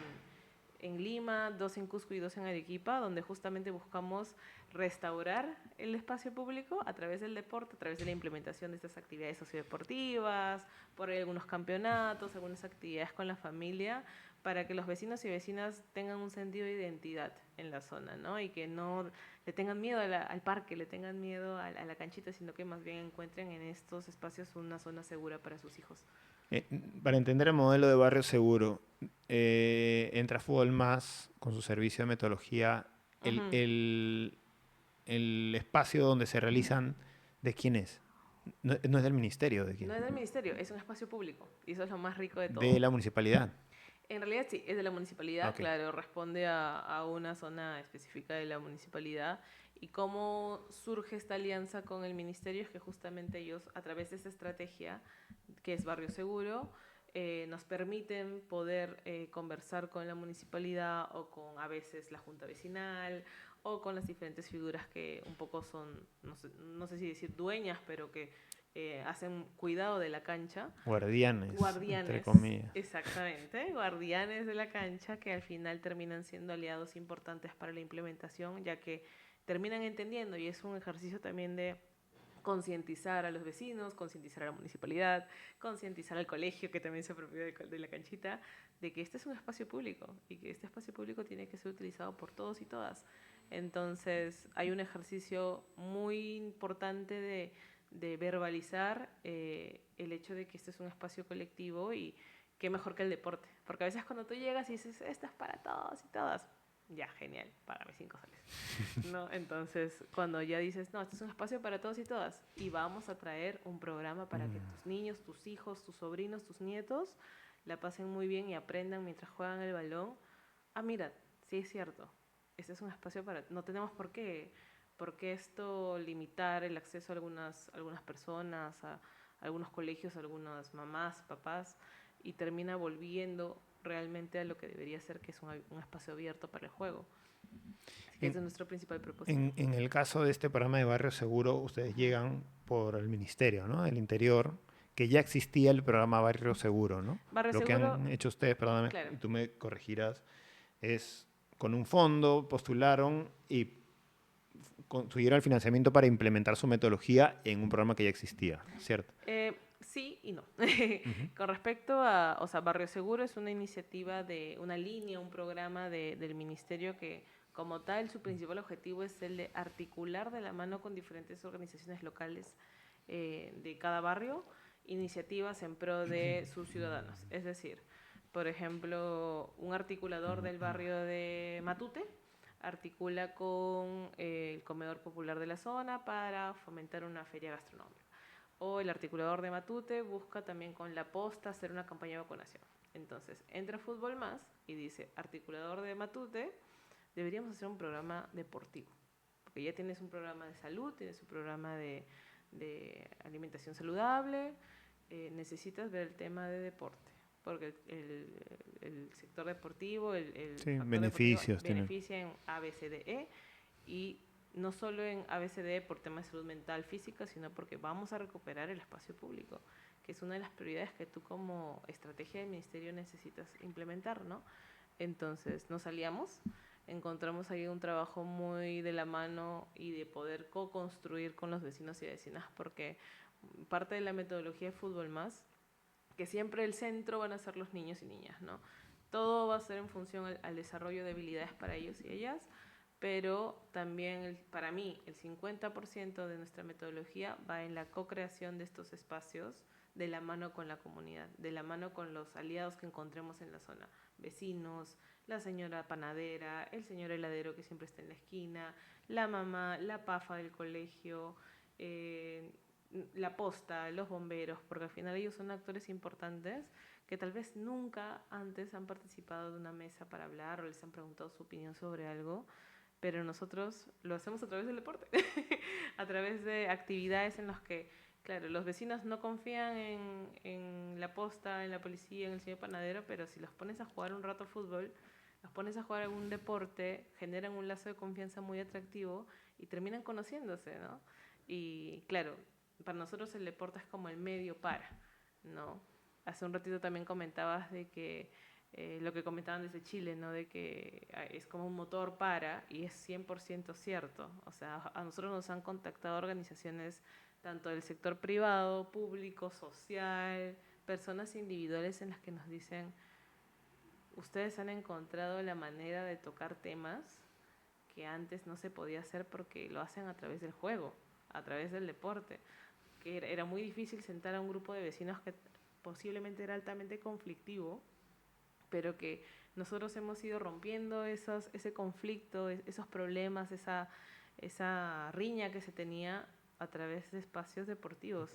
Lima, 2 en Cusco y 2 en Arequipa, donde justamente buscamos restaurar el espacio público a través del deporte, a través de la implementación de estas actividades sociodeportivas, por ahí algunos campeonatos, algunas actividades con la familia, para que los vecinos y vecinas tengan un sentido de identidad en la zona, ¿no? Y que no le tengan miedo al parque, le tengan miedo a la canchita, sino que más bien encuentren en estos espacios una zona segura para sus hijos. Eh, para entender el modelo de barrio seguro, entra Fútbol Más con su servicio de metodología. El, Ujú. el- el espacio donde se realizan, ¿de quién es? No es del ministerio, ¿de No quién? es del ministerio, es un espacio público, y eso es lo más rico de De todo. la municipalidad. En realidad sí, es de la Ah, municipalidad, ok. claro, responde a una zona específica de la municipalidad. Y cómo surge esta alianza con el ministerio es que justamente ellos, a través de esta estrategia, que es Barrio Seguro, nos permiten poder conversar con la municipalidad o con a veces la junta vecinal o con las diferentes figuras que un poco son, no sé si decir dueñas, pero que hacen cuidado de la cancha. Guardianes, entre Guardianes, comillas. exactamente, guardianes de la cancha que al final terminan siendo aliados importantes para la implementación, ya que terminan entendiendo, y es un ejercicio también de concientizar a los vecinos, concientizar a la municipalidad, concientizar al colegio que también se apropió de la canchita, de que este es un espacio público y que este espacio público tiene que ser utilizado por todos y todas. Entonces hay un ejercicio muy importante de verbalizar el hecho de que este es un espacio colectivo, y qué mejor que el deporte. Porque a veces cuando tú llegas y dices, esto es para todos y todas, ya, genial, págame 5 soles. ¿No? Entonces, cuando ya dices, no, este es un espacio para todos y todas, y vamos a traer un programa para que tus niños, tus hijos, tus sobrinos, tus nietos la pasen muy bien y aprendan mientras juegan el balón. Ah, mira, sí es cierto, este es un espacio para... No tenemos por qué esto limitar el acceso a algunas personas, a algunos colegios, a algunas mamás, papás, y termina volviendo realmente a lo que debería ser, que es un espacio abierto para el juego. Así que ese es En, nuestro principal propósito. en el caso de este programa de Barrio Seguro, ustedes Ujú. llegan por el ministerio, ¿no? Del Interior, que ya existía el programa Barrio Seguro, ¿no? Barrio Lo que Seguro, han hecho ustedes, perdóname, claro. y tú me corregirás, es con un fondo postularon y consiguieron el financiamiento para implementar su metodología en un programa que ya existía, ¿cierto? Sí y no. Ujú. Con respecto a, o sea, Barrio Seguro es una iniciativa de una línea, un programa del ministerio que como tal su principal objetivo es el de articular de la mano con diferentes organizaciones locales de cada barrio iniciativas en pro de sus ciudadanos. Es decir, por ejemplo, un articulador del barrio de Matute articula con el comedor popular de la zona para fomentar una feria gastronómica. O el articulador de Matute busca también con la posta hacer una campaña de vacunación. Entonces, entra Fútbol Más y dice, articulador de Matute, deberíamos hacer un programa deportivo. Porque ya tienes un programa de salud, tienes un programa de alimentación saludable, necesitas ver el tema de deporte. Porque el sector deportivo, el Sí, factor deportivo beneficios tienen. beneficia en A, B, C, D, E, y no solo en ABCD por temas de salud mental, física, sino porque vamos a recuperar el espacio público, que es una de las prioridades que tú como estrategia del ministerio necesitas implementar, ¿no? Entonces nos aliamos, encontramos ahí un trabajo muy de la mano y de poder co-construir con los vecinos y vecinas, porque parte de la metodología de Fútbol Más, que siempre el centro van a ser los niños y niñas, ¿no? Todo va a ser en función al desarrollo de habilidades para ellos y ellas, pero también para mí el 50% de nuestra metodología va en la co-creación de estos espacios de la mano con la comunidad, de la mano con los aliados que encontremos en la zona, vecinos, la señora panadera, el señor heladero que siempre está en la esquina, la mamá, la pafa del colegio, la posta, los bomberos, porque al final ellos son actores importantes que tal vez nunca antes han participado de una mesa para hablar o les han preguntado su opinión sobre algo, pero nosotros lo hacemos a través del deporte, a través de actividades en las que, claro, los vecinos no confían en la posta, en la policía, en el señor panadero, pero si los pones a jugar un rato fútbol, los pones a jugar algún deporte, generan un lazo de confianza muy atractivo y terminan conociéndose, ¿no? Y claro, para nosotros el deporte es como el medio para, ¿no? Hace un ratito también comentabas de que lo que comentaban desde Chile, ¿no? De que es como un motor para, y es 100% cierto. O sea, a nosotros nos han contactado organizaciones tanto del sector privado, público, social, personas individuales en las que nos dicen, ustedes han encontrado la manera de tocar temas que antes no se podía hacer porque lo hacen a través del juego, a través del deporte, que era muy difícil sentar a un grupo de vecinos que posiblemente era altamente conflictivo, pero que nosotros hemos ido rompiendo ese conflicto, esos problemas, esa riña que se tenía a través de espacios deportivos.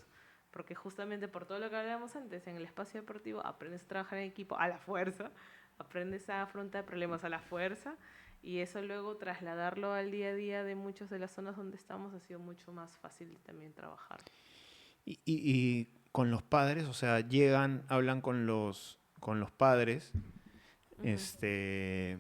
Porque justamente por todo lo que hablábamos antes, en el espacio deportivo aprendes a trabajar en equipo a la fuerza, aprendes a afrontar problemas a la fuerza, y eso luego trasladarlo al día a día de muchas de las zonas donde estamos ha sido mucho más fácil también trabajar. Y con los padres, o sea, llegan, hablan con los padres, Uh-huh. este,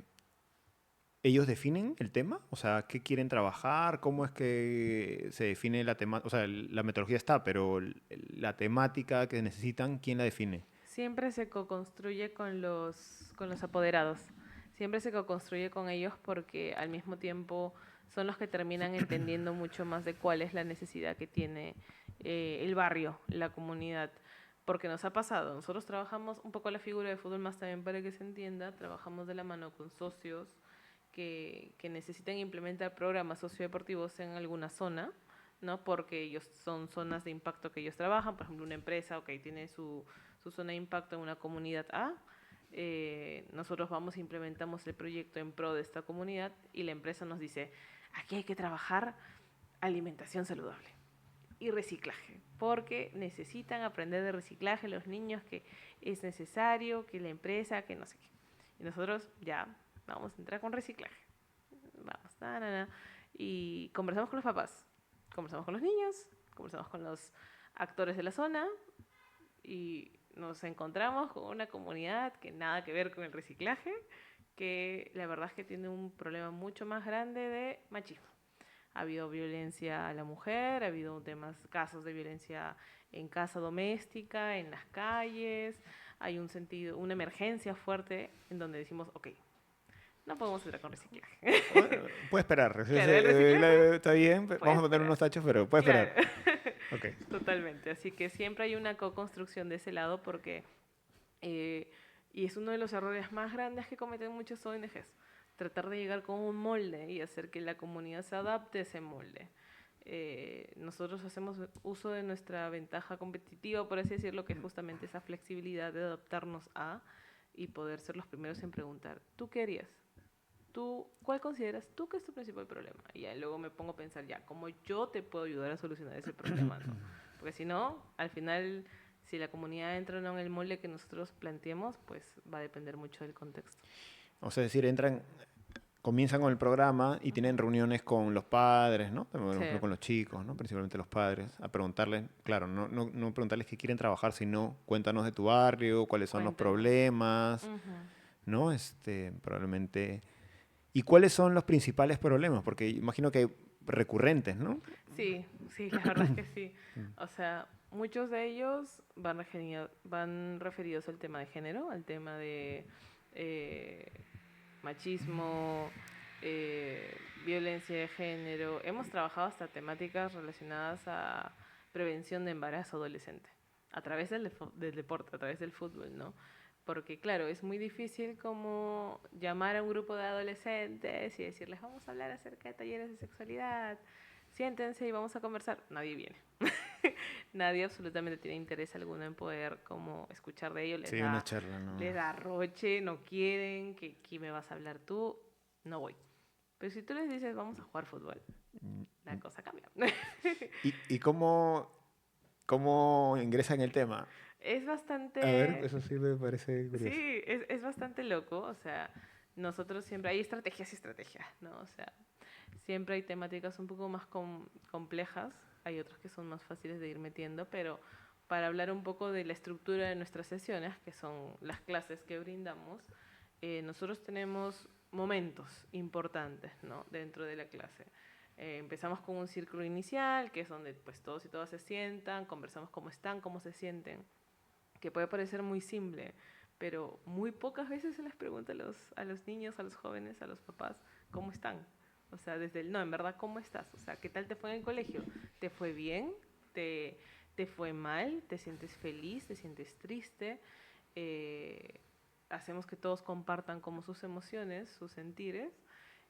¿ellos definen el tema? O sea, ¿qué quieren trabajar? ¿Cómo es que se define la temática? O sea, la metodología está, pero la temática que necesitan, ¿quién la define? Siempre se co-construye con los apoderados. Siempre se co-construye con ellos porque al mismo tiempo son los que terminan entendiendo mucho más de cuál es la necesidad que tiene el barrio, la comunidad. Porque nos ha pasado, nosotros trabajamos un poco la figura de Fútbol Más también para que se entienda, trabajamos de la mano con socios que necesitan implementar programas sociodeportivos en alguna zona, ¿no? Porque ellos son zonas de impacto que ellos trabajan, por ejemplo, una empresa, ok, tiene su zona de impacto en una comunidad A, nosotros vamos e implementamos el proyecto en pro de esta comunidad y la empresa nos dice, aquí hay que trabajar alimentación saludable y reciclaje, porque necesitan aprender de reciclaje los niños, que es necesario, que la empresa, que no sé qué. Y nosotros ya vamos a entrar con reciclaje. Vamos, na, na, na. Y conversamos con los papás, conversamos con los niños, conversamos con los actores de la zona y nos encontramos con una comunidad que nada que ver con el reciclaje, que la verdad es que tiene un problema mucho más grande de machismo. Ha habido violencia a la mujer, ha habido casos de violencia en casa doméstica, en las calles, hay una emergencia fuerte en donde decimos, ok, no podemos entrar con reciclaje. Bueno, puede esperar. Claro, el reciclaje Está bien, puede vamos a poner esperar. unos tachos, pero puede Claro, esperar. Ok. totalmente. Así que siempre hay una co-construcción de ese lado porque, eh, y es uno de los errores más grandes que cometen muchas ONGs, tratar de llegar con un molde y hacer que la comunidad se adapte a ese molde. Nosotros hacemos uso de nuestra ventaja competitiva, por así decirlo, que es justamente esa flexibilidad de adaptarnos a y poder ser los primeros en preguntar, ¿tú qué harías? ¿Tú, cuál consideras tú que es tu principal problema? Y ya luego me pongo a pensar, ya, ¿cómo yo te puedo ayudar a solucionar ese problema, no? Porque si no, al final, si la comunidad entra o no en el molde que nosotros planteemos, pues va a depender mucho del contexto. O sea, es decir, comienzan con el programa y tienen Ujú. reuniones con los padres, ¿no? Por Sí, ejemplo, con los chicos, ¿no? Principalmente los padres, a preguntarles, claro, no preguntarles qué quieren trabajar, sino cuéntanos de tu barrio, cuáles son los cuéntanos. problemas, Ujú. ¿no? Probablemente. ¿Y cuáles son los principales problemas? Porque imagino que hay recurrentes, ¿no? Sí, sí, la verdad es que sí. O sea, muchos de ellos van referidos al tema de género, al tema de eh, machismo, violencia de género. Hemos trabajado hasta temáticas relacionadas a prevención de embarazo adolescente, a través del deporte, a través del fútbol, ¿no? Porque claro, es muy difícil como llamar a un grupo de adolescentes y decirles, vamos a hablar acerca de talleres de sexualidad, siéntense y vamos a conversar. Nadie viene. Nadie absolutamente tiene interés alguno en poder como escuchar de ello. Sí, una charla, ¿no? Les da roche, no quieren, que aquí me vas a hablar tú, no voy. Pero si tú les dices, vamos a jugar fútbol, la cosa cambia. ¿Y cómo ingresa en el tema? Es A ver, bastante, eso sí me parece curioso. sí, es bastante loco, o sea, nosotros siempre, hay estrategias y estrategias, ¿no? O sea, siempre hay temáticas un poco más complejas, hay otras que son más fáciles de ir metiendo, pero para hablar un poco de la estructura de nuestras sesiones, que son las clases que brindamos, nosotros tenemos momentos importantes, ¿no? Dentro de la clase. Empezamos con un círculo inicial, que es donde pues todos y todas se sientan, conversamos cómo están, cómo se sienten, que puede parecer muy simple, pero muy pocas veces se les pregunta a los niños, a los jóvenes, a los papás, ¿cómo están? O sea, desde el no, en verdad, ¿cómo estás? O sea, ¿qué tal te fue en el colegio? ¿Te fue bien? ¿Te fue mal? ¿Te sientes feliz? ¿Te sientes triste? Eh, hacemos que todos compartan como sus emociones, sus sentires,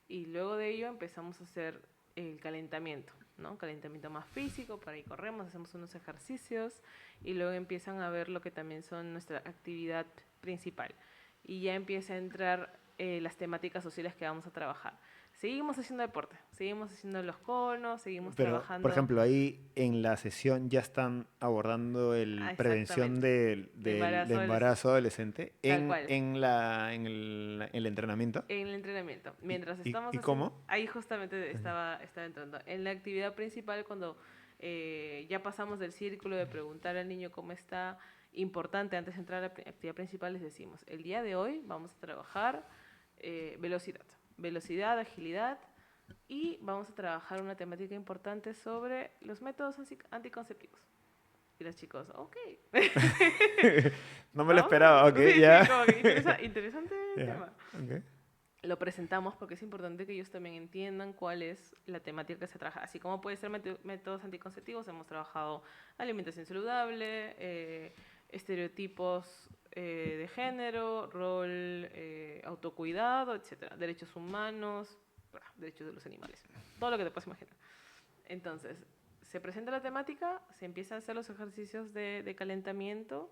y luego de ello empezamos a hacer el calentamiento, ¿no? Calentamiento más físico, por ahí corremos, hacemos unos ejercicios y luego empiezan a ver lo que también son nuestra actividad principal. Y ya empieza a entrar las temáticas sociales que vamos a trabajar. Seguimos haciendo deporte, seguimos haciendo los conos, seguimos Pero, por trabajando. ejemplo, ahí en la sesión ya están abordando Ah, el prevención exactamente, de del embarazo adolescente, embarazo adolescente tal cual. en el entrenamiento. En el entrenamiento. ¿Y, Mientras y, estamos y haciendo, cómo? ahí justamente estaba entrando. En la actividad principal, cuando ya pasamos del círculo de preguntar al niño cómo está, importante antes de entrar a la actividad principal, les decimos, el día de hoy vamos a trabajar velocidad. Velocidad, agilidad, y vamos a trabajar una temática importante sobre los métodos anticonceptivos. Y los chicos, ok. No me lo Vamos, esperaba, ok, sí, sí, ya. como que interesante el Ya, tema. ok. Lo presentamos porque es importante que ellos también entiendan cuál es la temática que se trabaja. Así como puede ser métodos anticonceptivos, hemos trabajado alimentación saludable, estereotipos de género, rol, autocuidado, etcétera, derechos humanos, derechos de los animales, todo lo que te puedas imaginar. Entonces, se presenta la temática, se empiezan a hacer los ejercicios de calentamiento,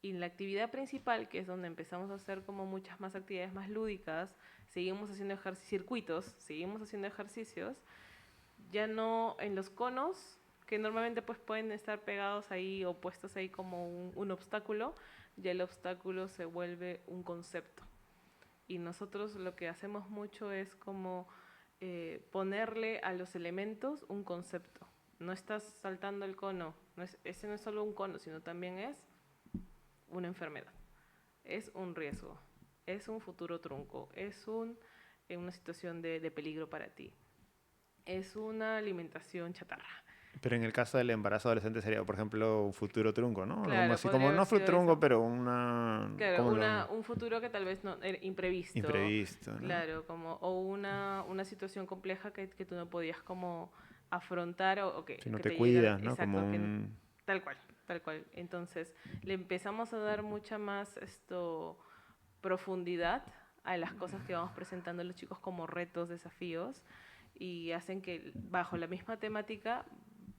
y la actividad principal, que es donde empezamos a hacer como muchas más actividades más lúdicas, seguimos haciendo circuitos, seguimos haciendo ejercicios, ya no en los conos, que normalmente pues pueden estar pegados ahí o puestos ahí como un obstáculo, ya el obstáculo se vuelve un concepto. Y nosotros lo que hacemos mucho es como ponerle a los elementos un concepto. No estás saltando el cono, ese no es solo un cono, sino también es una enfermedad, es un riesgo, es un futuro trunco, es una situación de peligro para ti, es una alimentación chatarra. Pero en el caso del embarazo adolescente sería, por ejemplo, un futuro trunco, ¿no? Algo Claro, así podría como, haber no sido futuro trunco, eso. pero una, Claro, ¿cómo lo? un futuro que tal vez no era imprevisto, Imprevisto, ¿no? claro, como, o una situación compleja que tú no podías como afrontar o Si no que te te llegara, cuidas, ¿no? Como exacto, un... tal cual, tal cual. Entonces, le empezamos a dar mucha más profundidad a las cosas que vamos presentando a los chicos como retos, desafíos, y hacen que bajo la misma temática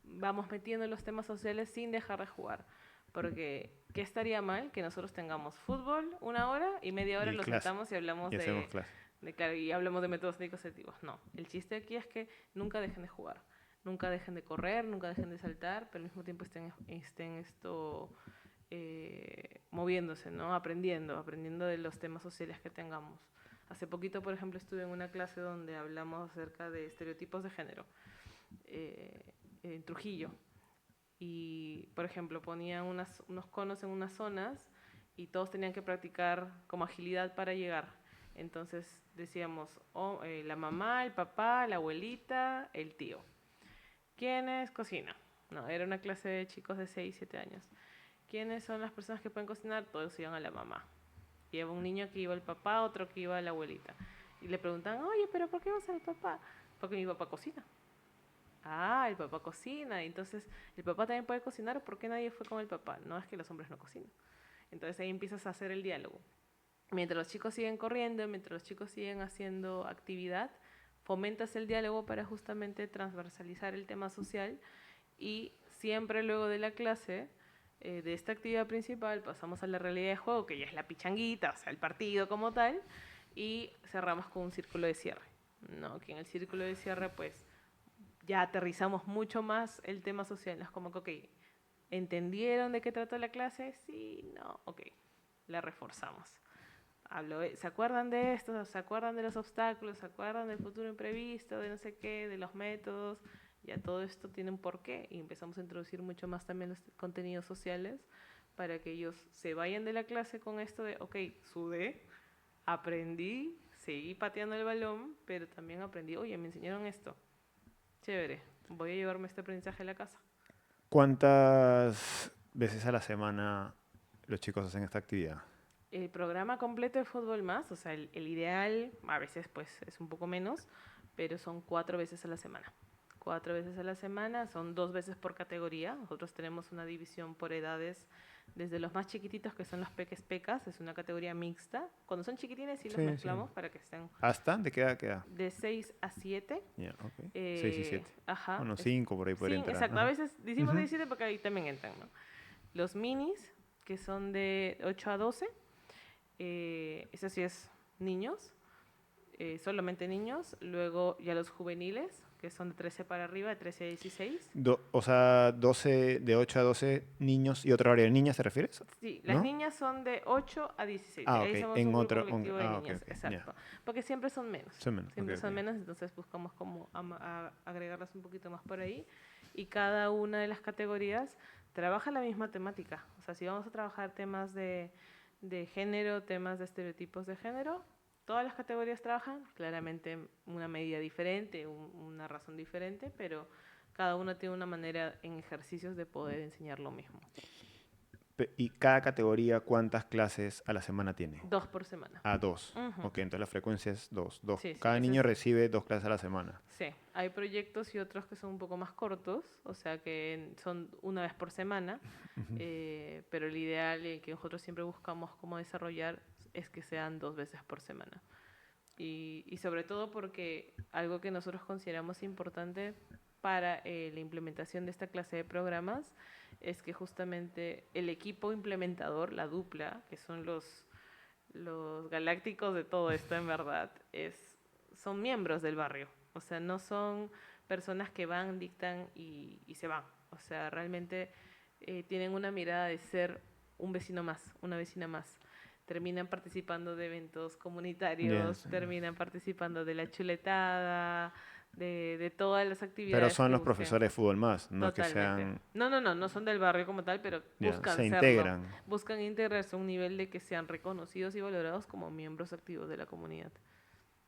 vamos metiendo los temas sociales sin dejar de jugar. Porque, ¿qué estaría mal? Que nosotros tengamos fútbol una hora y media hora Y los clase. sentamos y hablamos Y hacemos clase. claro, y hablamos de métodos anticonceptivos. No, el chiste aquí es que nunca dejen de jugar, nunca dejen de correr, nunca dejen de saltar, pero al mismo tiempo estén moviéndose, ¿no? Aprendiendo de los temas sociales que tengamos. Hace poquito, por ejemplo, estuve en una clase donde hablamos acerca de estereotipos de género en Trujillo. Y, por ejemplo, ponían unos conos en unas zonas y todos tenían que practicar como agilidad para llegar. Entonces decíamos, la mamá, el papá, la abuelita, el tío. ¿Quiénes cocinan? No, era una clase de chicos de 6 7 años. ¿Quiénes son las personas que pueden cocinar? Todos iban a la mamá. Y había un niño que iba al papá, otro que iba a la abuelita. Y le preguntan, oye, ¿pero por qué vas al papá? Porque mi papá cocina. Ah, el papá cocina, entonces el papá también puede cocinar, ¿por qué nadie fue con el papá? No es que los hombres no cocinan. Entonces ahí empiezas a hacer el diálogo. Mientras los chicos siguen corriendo, mientras los chicos siguen haciendo actividad, fomentas el diálogo para justamente transversalizar el tema social y siempre luego de la clase, de esta actividad principal, pasamos a la realidad de juego, que ya es la pichanguita, o sea, el partido como tal, y cerramos con un círculo de cierre, ¿no? Que en el círculo de cierre, pues, ya aterrizamos mucho más el tema social, ¿no? Es como que, ok, ¿entendieron de qué trató la clase? Sí, no, ok, la reforzamos. ¿Se acuerdan de esto? ¿Se acuerdan de los obstáculos? ¿Se acuerdan del futuro imprevisto? De no sé qué, de los métodos. Ya todo esto tiene un porqué y empezamos a introducir mucho más también los contenidos sociales para que ellos se vayan de la clase con esto de, ok, sudé, aprendí, seguí pateando el balón, pero también aprendí, oye, me enseñaron esto. Chévere, voy a llevarme este aprendizaje a la casa. ¿Cuántas veces a la semana los chicos hacen esta actividad? El programa completo de Fútbol Más, o sea, el ideal, a veces pues es un poco menos, pero son 4 veces a la semana. 4 veces a la semana, son 2 veces por categoría. Nosotros tenemos una división por edades, desde los más chiquititos, que son los peques pecas, es una categoría mixta. Cuando son chiquitines sí los Sí, sí. mezclamos para que estén ¿Hasta? ¿De qué edad queda? de 6 a 7. Ya, ok. 6 y 7. Ajá. Bueno, 5 por ahí podría Sí, entrar. exacto. A Ajá. veces decimos Ujú. 17 porque ahí también entran, ¿no? Los minis, que son de 8 a 12. Eso sí es niños, solamente niños. Luego ya los juveniles, que son de 13 para arriba, de 13 a 16. O sea, 12, de 8 a 12 niños y otra área de niñas, ¿te refieres? Sí, las ¿No? niñas son de 8 a 16. Ah, ok. Ahí somos En un grupo otro. colectivo de Ok, niñas, ok. Ya. exacto. Porque siempre son menos. Son menos. Ok, Siempre son ok. menos, entonces buscamos como agregarlas un poquito más por ahí. Y cada una de las categorías trabaja la misma temática. O sea, si vamos a trabajar temas de género, temas de estereotipos de género, todas las categorías trabajan, claramente una medida diferente, una razón diferente, pero cada una tiene una manera en ejercicios de poder enseñar lo mismo. ¿Y cada categoría cuántas clases a la semana tiene? 2 por semana. Ah, dos. Ujú. Ok, entonces la frecuencia es dos. Sí, sí, Cada ese niño es. recibe 2 clases a la semana. Sí, hay proyectos y otros que son un poco más cortos, o sea que son una vez por semana, Ujú. pero el ideal y el que nosotros siempre buscamos cómo desarrollar es que sean 2 veces por semana. Y sobre todo porque algo que nosotros consideramos importante para la implementación de esta clase de programas es que justamente el equipo implementador, la dupla, que son los galácticos de todo esto en verdad, son miembros del barrio. O sea, no son personas que van, dictan y se van. O sea, realmente tienen una mirada de ser un vecino más, una vecina más. Terminan participando de eventos Ya, comunitarios, sí. terminan participando de la chuletada, de todas las Pero actividades son que los busquen. profesores de fútbol más, no es que Totalmente. sean, No, no, no, no son del barrio como tal, pero ya, buscan se serlo. integran. Buscan integrarse a un nivel de que sean reconocidos y valorados como miembros activos de la comunidad.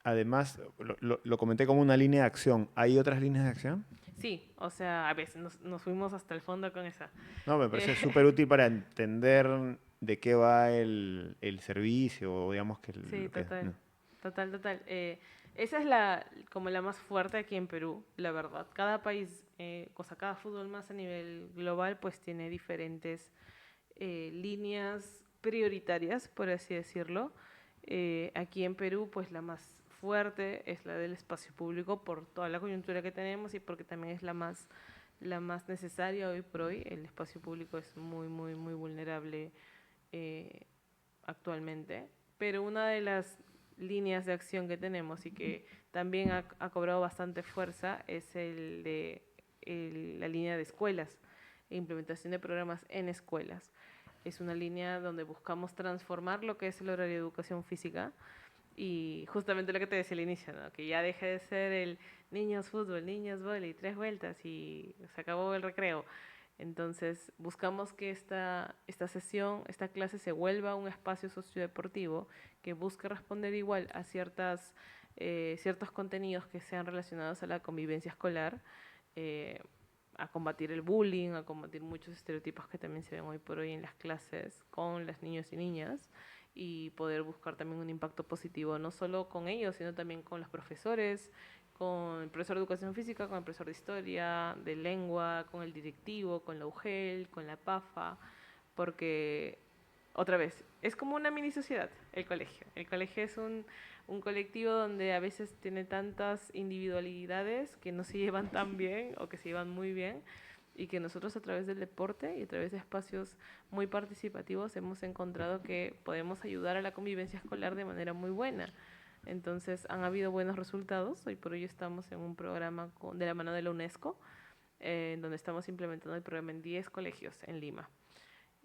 Además, lo comenté como una línea de acción. ¿Hay otras líneas de acción? Sí, o sea, a veces nos fuimos hasta el fondo con esa. No, me Eh, parece súper útil para entender de qué va el servicio, o digamos que sí, lo que... total, no. total, total. Esa es como la más fuerte aquí en Perú, la verdad. Cada país, o sea, cada fútbol más a nivel global, pues tiene diferentes líneas prioritarias, por así decirlo. Aquí en Perú, pues la más fuerte es la del espacio público por toda la coyuntura que tenemos y porque también es la más necesaria hoy por hoy. El espacio público es muy, muy, muy vulnerable eh, actualmente. Pero una de las líneas de acción que tenemos y que también ha cobrado bastante fuerza es la línea de escuelas e implementación de programas en escuelas. Es una línea donde buscamos transformar lo que es el horario de educación física y justamente lo que te decía al inicio, ¿no? Que ya deje de ser el niños fútbol, niños vóley, 3 vueltas y se acabó el recreo. Entonces buscamos que esta sesión, esta clase se vuelva un espacio sociodeportivo que busque responder igual a ciertos contenidos que sean relacionados a la convivencia escolar, eh, a combatir el bullying, a combatir muchos estereotipos que también se ven hoy por hoy en las clases con las niños y niñas y poder buscar también un impacto positivo, no solo con ellos, sino también con los profesores, con el profesor de educación física, con el profesor de historia, de lengua, con el directivo, con la UGEL, con la PAFA, porque otra vez, es como una mini sociedad, el colegio. El colegio es un colectivo donde a veces tiene tantas individualidades que no se llevan tan bien o que se llevan muy bien y que nosotros a través del deporte y a través de espacios muy participativos hemos encontrado que podemos ayudar a la convivencia escolar de manera muy buena. Entonces han habido buenos resultados. Hoy por hoy estamos en un programa de la mano de la UNESCO, en donde estamos implementando el programa en 10 colegios en Lima.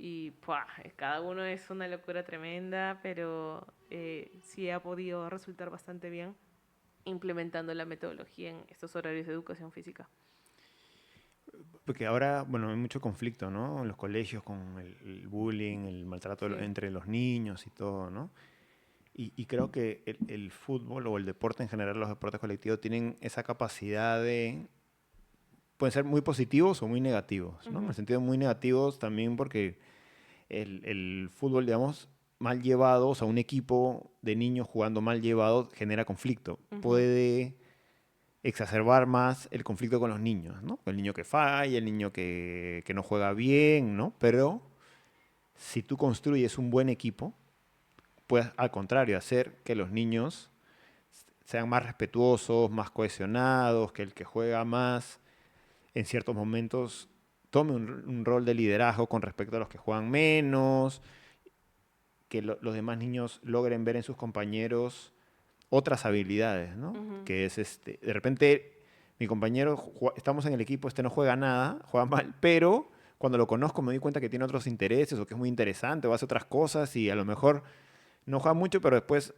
Y ¡pua! Cada uno es una locura tremenda, pero sí ha podido resultar bastante bien implementando la metodología en estos horarios de educación física. Porque ahora, bueno, hay mucho conflicto, ¿no? En los colegios con el bullying, el maltrato Sí. entre los niños y todo, ¿no? Y creo que el fútbol o el deporte en general, los deportes colectivos, tienen esa capacidad de, pueden ser muy positivos o muy negativos, ¿no? En el Ujú, sentido muy negativos también porque el fútbol, digamos, mal llevado, o sea, un equipo de niños jugando mal llevado genera conflicto. ujú. Puede exacerbar más el conflicto con los niños, ¿no? El niño que falla, el niño que no juega bien, ¿no? Pero si tú construyes un buen equipo, puedes al contrario hacer que los niños sean más respetuosos, más cohesionados, que el que juega más en ciertos momentos tome un rol de liderazgo con respecto a los que juegan menos, que los demás niños logren ver en sus compañeros otras habilidades, ¿no? Ujú. Que es de repente mi compañero, estamos en el equipo, este no juega nada, juega mal, pero cuando lo conozco me doy cuenta que tiene otros intereses o que es muy interesante o hace otras cosas y a lo mejor no juega mucho, pero después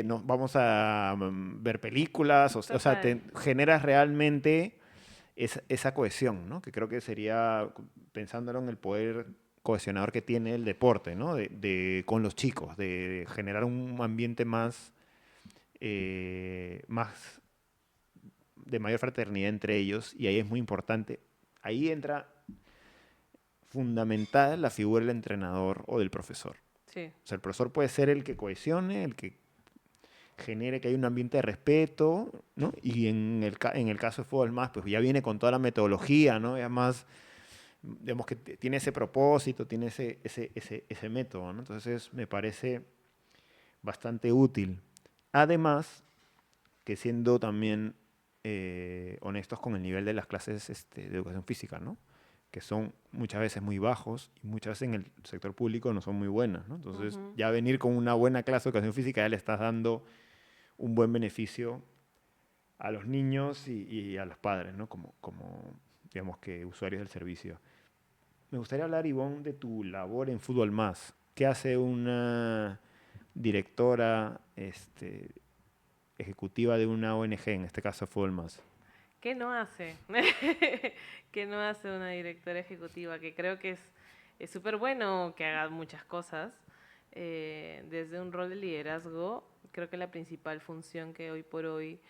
nos vamos a ver películas, o sea, Total. te generas realmente esa cohesión, ¿no? Que creo que sería, pensándolo en el poder cohesionador que tiene el deporte, ¿no? Con los chicos, de generar un ambiente más de mayor fraternidad entre ellos, y ahí es muy importante. Ahí entra fundamental la figura del entrenador o del profesor. Sí. O sea, el profesor puede ser el que cohesione, el que genere que haya un ambiente de respeto, ¿no? Y en el caso de Fútbol Más, pues ya viene con toda la metodología, ¿no? Y además, digamos que tiene ese propósito, tiene ese método, ¿no? Entonces me parece bastante útil. Además, que siendo también honestos con el nivel de las clases de educación física, ¿no? Que son muchas veces muy bajos y muchas veces en el sector público no son muy buenas, ¿no? Entonces, Ujú. ya venir con una buena clase de educación física ya le estás dando un buen beneficio a los niños y a los padres, ¿no? Como, digamos que usuarios del servicio. Me gustaría hablar, Ivonne, de tu labor en Fútbol Más. ¿Qué hace una directora ejecutiva de una ONG, en este caso Fútbol Más? ¿Qué no hace? ¿Qué no hace una directora ejecutiva? Que creo que es súper bueno que haga muchas cosas. Desde un rol de liderazgo, creo que la principal función que hoy por hoy,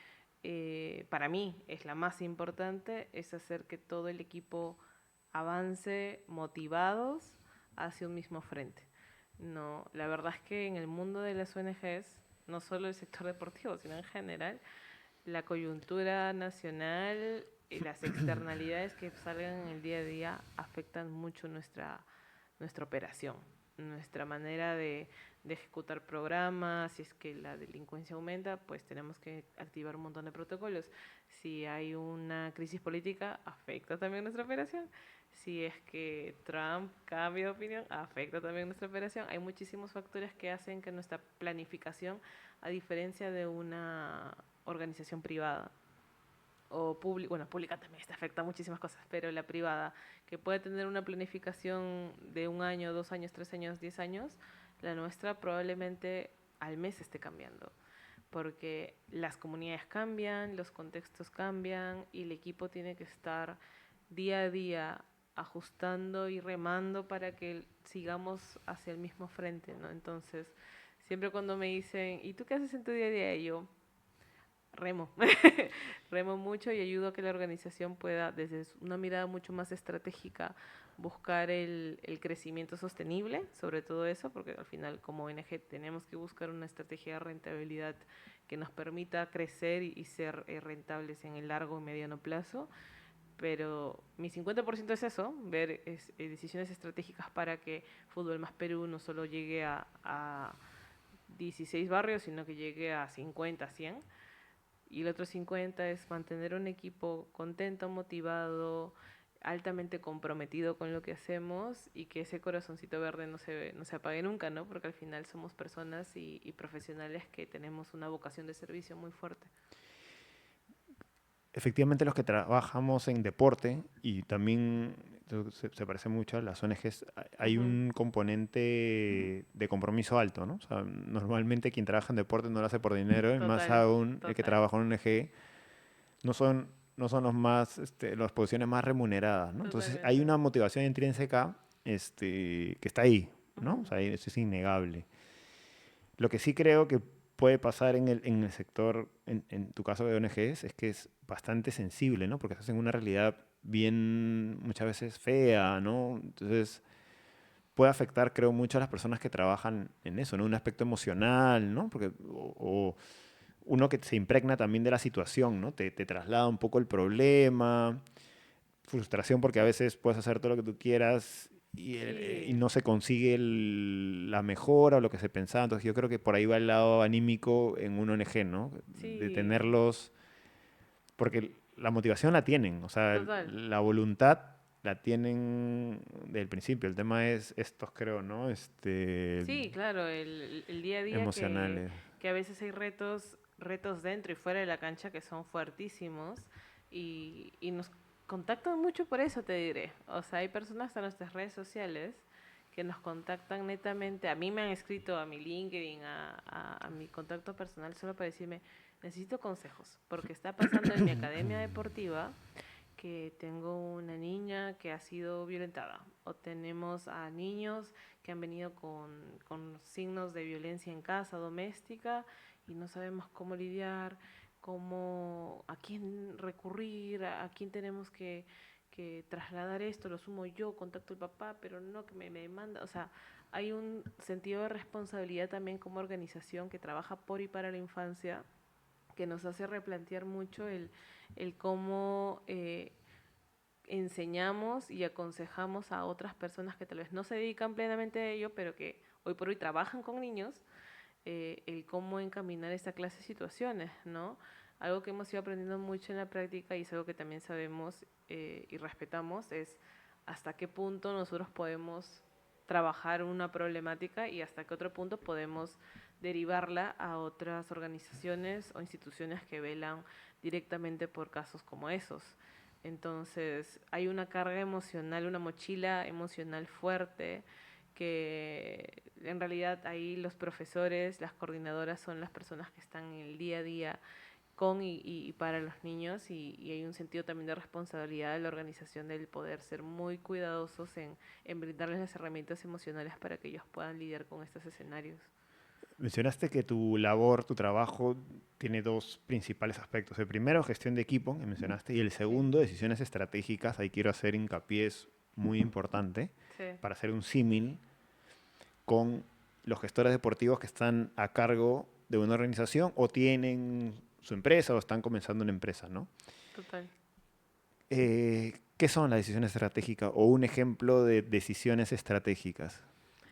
para mí, es la más importante, es hacer que todo el equipo avance motivados hacia un mismo frente. No, la verdad es que en el mundo de las ONGs, no solo el sector deportivo, sino en general, la coyuntura nacional y las externalidades que salgan en el día a día afectan mucho nuestra operación, nuestra manera de ejecutar programas. Si es que la delincuencia aumenta, pues tenemos que activar un montón de protocolos. Si hay una crisis política, afecta también nuestra operación. Si es que Trump cambia de opinión, afecta también nuestra operación. Hay muchísimos factores que hacen que nuestra planificación, a diferencia de una organización privada o pública, bueno, pública también te afecta muchísimas cosas, pero la privada, que puede tener una planificación de 1 año, 2 años, 3 años, 10 años, la nuestra probablemente al mes esté cambiando, porque las comunidades cambian, los contextos cambian y el equipo tiene que estar día a día ajustando y remando para que sigamos hacia el mismo frente, ¿no? Entonces, siempre cuando me dicen, ¿y tú qué haces en tu día a día? Y yo, remo. Remo mucho y ayudo a que la organización pueda, desde una mirada mucho más estratégica, buscar el crecimiento sostenible, sobre todo eso, porque al final como ONG tenemos que buscar una estrategia de rentabilidad que nos permita crecer y ser rentables en el largo y mediano plazo. Pero mi 50% es eso, ver decisiones estratégicas para que Fútbol Más Perú no solo llegue a 16 barrios, sino que llegue a 50, 100. Y el otro 50 es mantener un equipo contento, motivado, altamente comprometido con lo que hacemos y que ese corazoncito verde no se apague nunca, ¿no? Porque al final somos personas y profesionales que tenemos una vocación de servicio muy fuerte. Efectivamente, los que trabajamos en deporte y también se parece mucho a las ONGs, hay Ujú. un componente de compromiso alto, ¿no? O sea, normalmente quien trabaja en deporte no lo hace por dinero, y más Total, aún el que total, trabaja en ONG no son, no son los más, las posiciones más remuneradas, ¿no? Entonces hay totalmente. una motivación intrínseca que está ahí, ¿no? O Ujú. sea, eso es innegable. Lo que sí creo que puede pasar en el sector, en tu caso de ONGs, es que es bastante sensible, ¿no? Porque estás en una realidad bien, muchas veces fea, ¿no? Entonces puede afectar, creo, mucho a las personas que trabajan en eso, ¿no? Un aspecto emocional, ¿no? Porque, o uno que se impregna también de la situación, ¿no? Te traslada un poco el problema, frustración porque a veces puedes hacer todo lo que tú quieras y Sí, no se consigue la mejora o lo que se pensaba. Entonces yo creo que por ahí va el lado anímico en un ONG, ¿no? De sí, tenerlos, porque la motivación la tienen, o sea, total. la voluntad la tienen del principio. El tema es estos, creo, ¿no? Sí, claro, el día a día Emocionales. que a veces hay retos dentro y fuera de la cancha que son fuertísimos y nos contactan mucho por eso, te diré. O sea, hay personas en nuestras redes sociales que nos contactan netamente. A mí me han escrito a mi LinkedIn, a mi contacto personal, solo para decirme, necesito consejos, porque está pasando en mi academia deportiva que tengo una niña que ha sido violentada o tenemos a niños que han venido con signos de violencia en casa doméstica y no sabemos cómo lidiar, a quién recurrir, a quién tenemos que trasladar esto, lo sumo yo, contacto al papá, pero no que me demanda, o sea, hay un sentido de responsabilidad también como organización que trabaja por y para la infancia que nos hace replantear mucho el cómo enseñamos y aconsejamos a otras personas que tal vez no se dedican plenamente a ello, pero que hoy por hoy trabajan con niños, el cómo encaminar esta clase de situaciones, ¿no? Algo que hemos ido aprendiendo mucho en la práctica y es algo que también sabemos y respetamos es hasta qué punto nosotros podemos trabajar una problemática y hasta qué otro punto podemos derivarla a otras organizaciones o instituciones que velan directamente por casos como esos. Entonces hay una carga emocional, una mochila emocional fuerte que en realidad ahí los profesores, las coordinadoras son las personas que están en el día a día con y para los niños y hay un sentido también de responsabilidad de la organización del poder ser muy cuidadosos en brindarles las herramientas emocionales para que ellos puedan lidiar con estos escenarios. Mencionaste que tu labor, tu trabajo, tiene dos principales aspectos. El primero, gestión de equipo, que mencionaste, y el Sí, segundo, decisiones estratégicas. Ahí quiero hacer hincapié, es muy importante, sí. para hacer un símil con los gestores deportivos que están a cargo de una organización o tienen su empresa o están comenzando una empresa, ¿no? Total. ¿Qué son las decisiones estratégicas o un ejemplo de decisiones estratégicas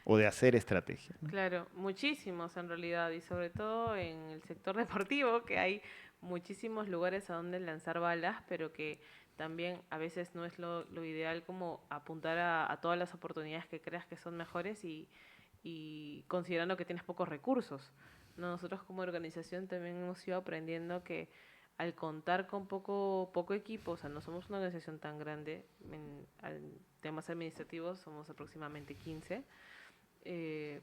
o de hacer estrategia, ¿no? Claro, muchísimos en realidad y sobre todo en el sector deportivo que hay muchísimos lugares a donde lanzar balas, pero que también a veces no es lo ideal como apuntar a todas las oportunidades que creas que son mejores y considerando que tienes pocos recursos. ¿No? Nosotros como organización también hemos ido aprendiendo que al contar con poco equipo, o sea, no somos una organización tan grande, en temas administrativos somos aproximadamente 15, eh,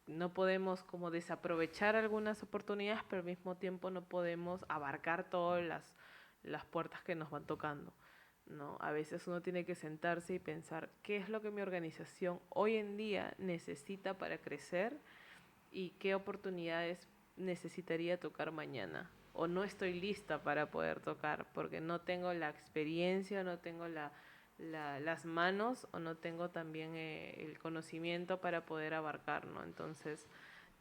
no podemos como desaprovechar algunas oportunidades, pero al mismo tiempo no podemos abarcar todas las puertas que nos van tocando. ¿No? A veces uno tiene que sentarse y pensar qué es lo que mi organización hoy en día necesita para crecer y qué oportunidades necesitaría tocar mañana. o no estoy lista para poder tocar, porque no tengo la experiencia, no tengo las manos o no tengo también el conocimiento para poder abarcar, ¿no? Entonces,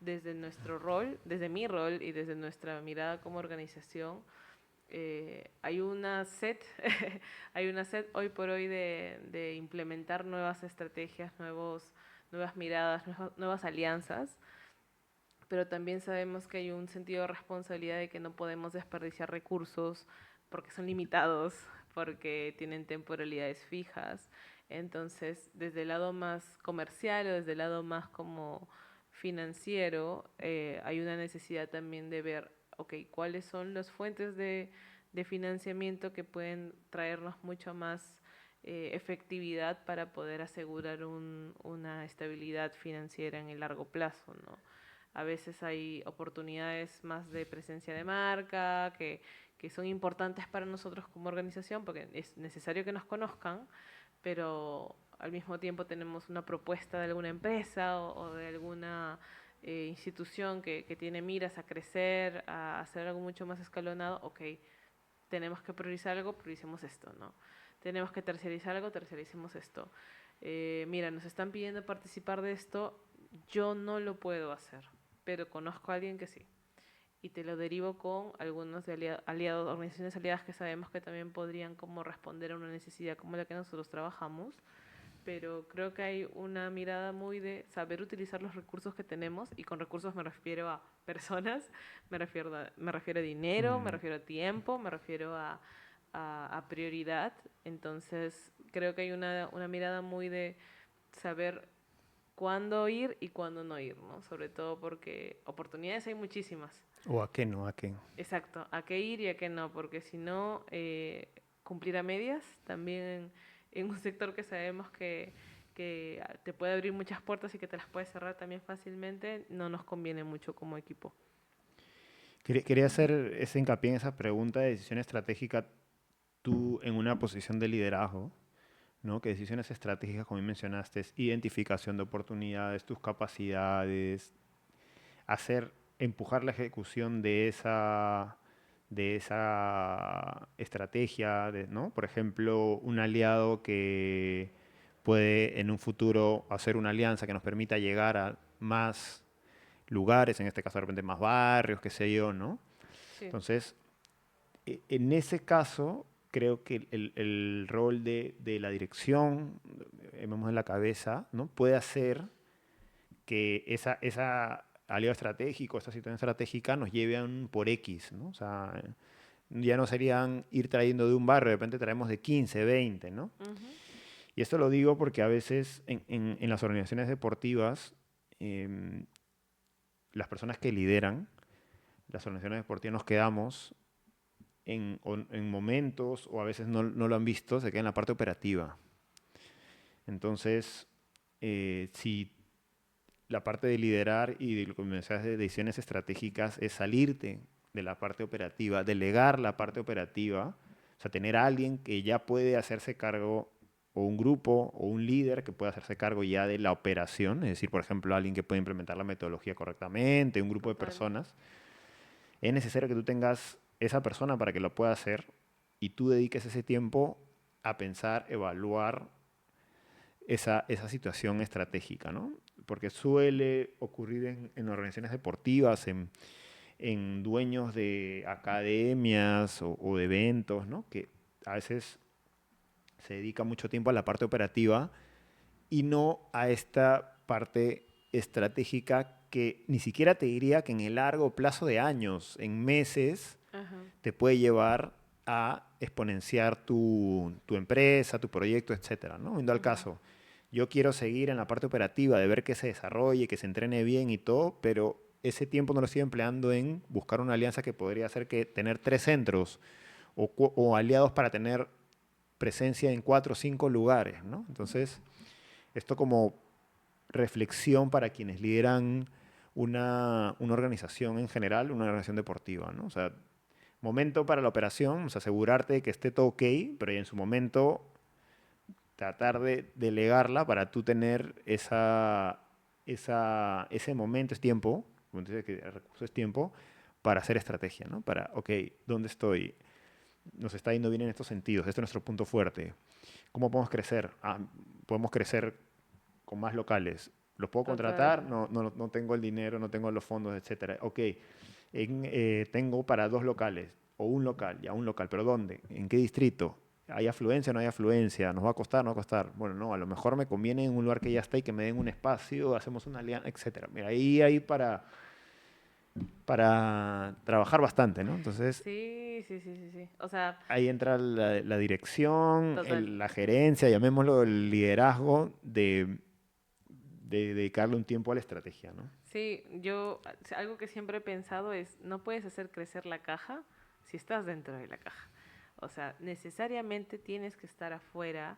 desde nuestro rol, desde mi rol y desde nuestra mirada como organización, hay una set, hay una set hoy por hoy de implementar nuevas estrategias, nuevas miradas, nuevas alianzas, pero también sabemos que hay un sentido de responsabilidad de que no podemos desperdiciar recursos porque son limitados, porque tienen temporalidades fijas. Entonces, desde el lado más comercial o desde el lado más como financiero, hay una necesidad también de ver, ok, cuáles son las fuentes de financiamiento que pueden traernos mucho más efectividad para poder asegurar una estabilidad financiera en el largo plazo, ¿no? A veces hay oportunidades más de presencia de marca que son importantes para nosotros como organización porque es necesario que nos conozcan, pero al mismo tiempo tenemos una propuesta de alguna empresa o de alguna institución que tiene miras a crecer, a hacer algo mucho más escalonado. Ok, tenemos que priorizar algo, prioricemos esto, ¿no? Tenemos que terciarizar algo, terciaricemos esto. Mira, nos están pidiendo participar de esto, yo no lo puedo hacer, pero conozco a alguien que sí. Y te lo derivo con algunos de aliados, organizaciones aliadas que sabemos que también podrían como responder a una necesidad como la que nosotros trabajamos, pero creo que hay una mirada muy de saber utilizar los recursos que tenemos, y con recursos me refiero a personas, me refiero a dinero, me Mm. refiero a tiempo, me refiero a prioridad. Entonces creo que hay una mirada muy de saber cuándo ir y cuándo no ir, ¿no? Sobre todo porque oportunidades hay muchísimas. ¿O a qué no? ¿A qué? Exacto, a qué ir y a qué no, porque si no, cumplir a medias, también en un sector que sabemos que te puede abrir muchas puertas y que te las puede cerrar también fácilmente, no nos conviene mucho como equipo. Quería hacer ese hincapié en esa pregunta de decisión estratégica, tú en una posición de liderazgo, ¿no? Que decisiones estratégicas, como mencionaste, es identificación de oportunidades, tus capacidades, hacer, empujar la ejecución de esa estrategia, ¿no? Por ejemplo, un aliado que puede en un futuro hacer una alianza que nos permita llegar a más lugares, en este caso de repente más barrios, qué sé yo, ¿no? Sí, Entonces, en ese caso, creo que el rol de la dirección, vemos en la cabeza, ¿no? Puede hacer que esa aliado estratégico, esta situación estratégica nos lleve a un por X, ¿no? O sea, ya no serían ir trayendo de un barrio, de repente traemos de 15, 20, ¿no? ujú, Y esto lo digo porque a veces en las organizaciones deportivas, las personas que lideran las organizaciones deportivas nos quedamos en momentos, o a veces no lo han visto, se queda en la parte operativa. Entonces, si la parte de liderar y de lo que me decías de decisiones estratégicas es salirte de la parte operativa, delegar la parte operativa, o sea, tener a alguien que ya puede hacerse cargo, o un grupo o un líder que pueda hacerse cargo ya de la operación, es decir, por ejemplo, alguien que puede implementar la metodología correctamente, un grupo de total. personas, es necesario que tú tengas esa persona para que lo pueda hacer y tú dediques ese tiempo a pensar, evaluar esa situación estratégica, ¿no? Porque suele ocurrir en organizaciones deportivas, en dueños de academias o de eventos, ¿no? Que a veces se dedica mucho tiempo a la parte operativa y no a esta parte estratégica que ni siquiera te diría que en el largo plazo de años, en meses, Ajá, te puede llevar a exponenciar tu empresa, tu proyecto, etcétera, ¿no? Viendo al ujú, caso, yo quiero seguir en la parte operativa, de ver que se desarrolle, que se entrene bien y todo, pero ese tiempo no lo estoy empleando en buscar una alianza que podría hacer que tener 3 centros o aliados para tener presencia en 4 o 5 lugares, ¿no? Entonces, esto como reflexión para quienes lideran una organización en general, una organización deportiva, ¿no? O sea, momento para la operación, o sea, asegurarte de que esté todo ok, pero en su momento tratar de delegarla para tú tener ese momento, es tiempo, como te dice que el recurso es tiempo, para hacer estrategia, ¿no? Para, ok, ¿dónde estoy? Nos está yendo bien en estos sentidos, este es nuestro punto fuerte. ¿Cómo podemos crecer? Podemos crecer con más locales. ¿Los puedo Total. contratar? No tengo el dinero, no tengo los fondos, etcétera. Ok, tengo para 2 locales o un local, ya un local, pero ¿dónde? ¿En qué distrito? ¿Hay afluencia o no hay afluencia? ¿Nos va a costar? ¿No va a costar? Bueno, no, a lo mejor me conviene en un lugar que ya está y que me den un espacio, hacemos una alianza, etcétera. Mira, ahí hay para trabajar bastante, ¿no? Entonces, Sí, sí, sí, sí, sí. O sea, ahí entra la dirección, total. la gerencia, llamémoslo el liderazgo de dedicarle un tiempo a la estrategia, ¿no? Sí, algo que siempre he pensado es, no puedes hacer crecer la caja si estás dentro de la caja. O sea, necesariamente tienes que estar afuera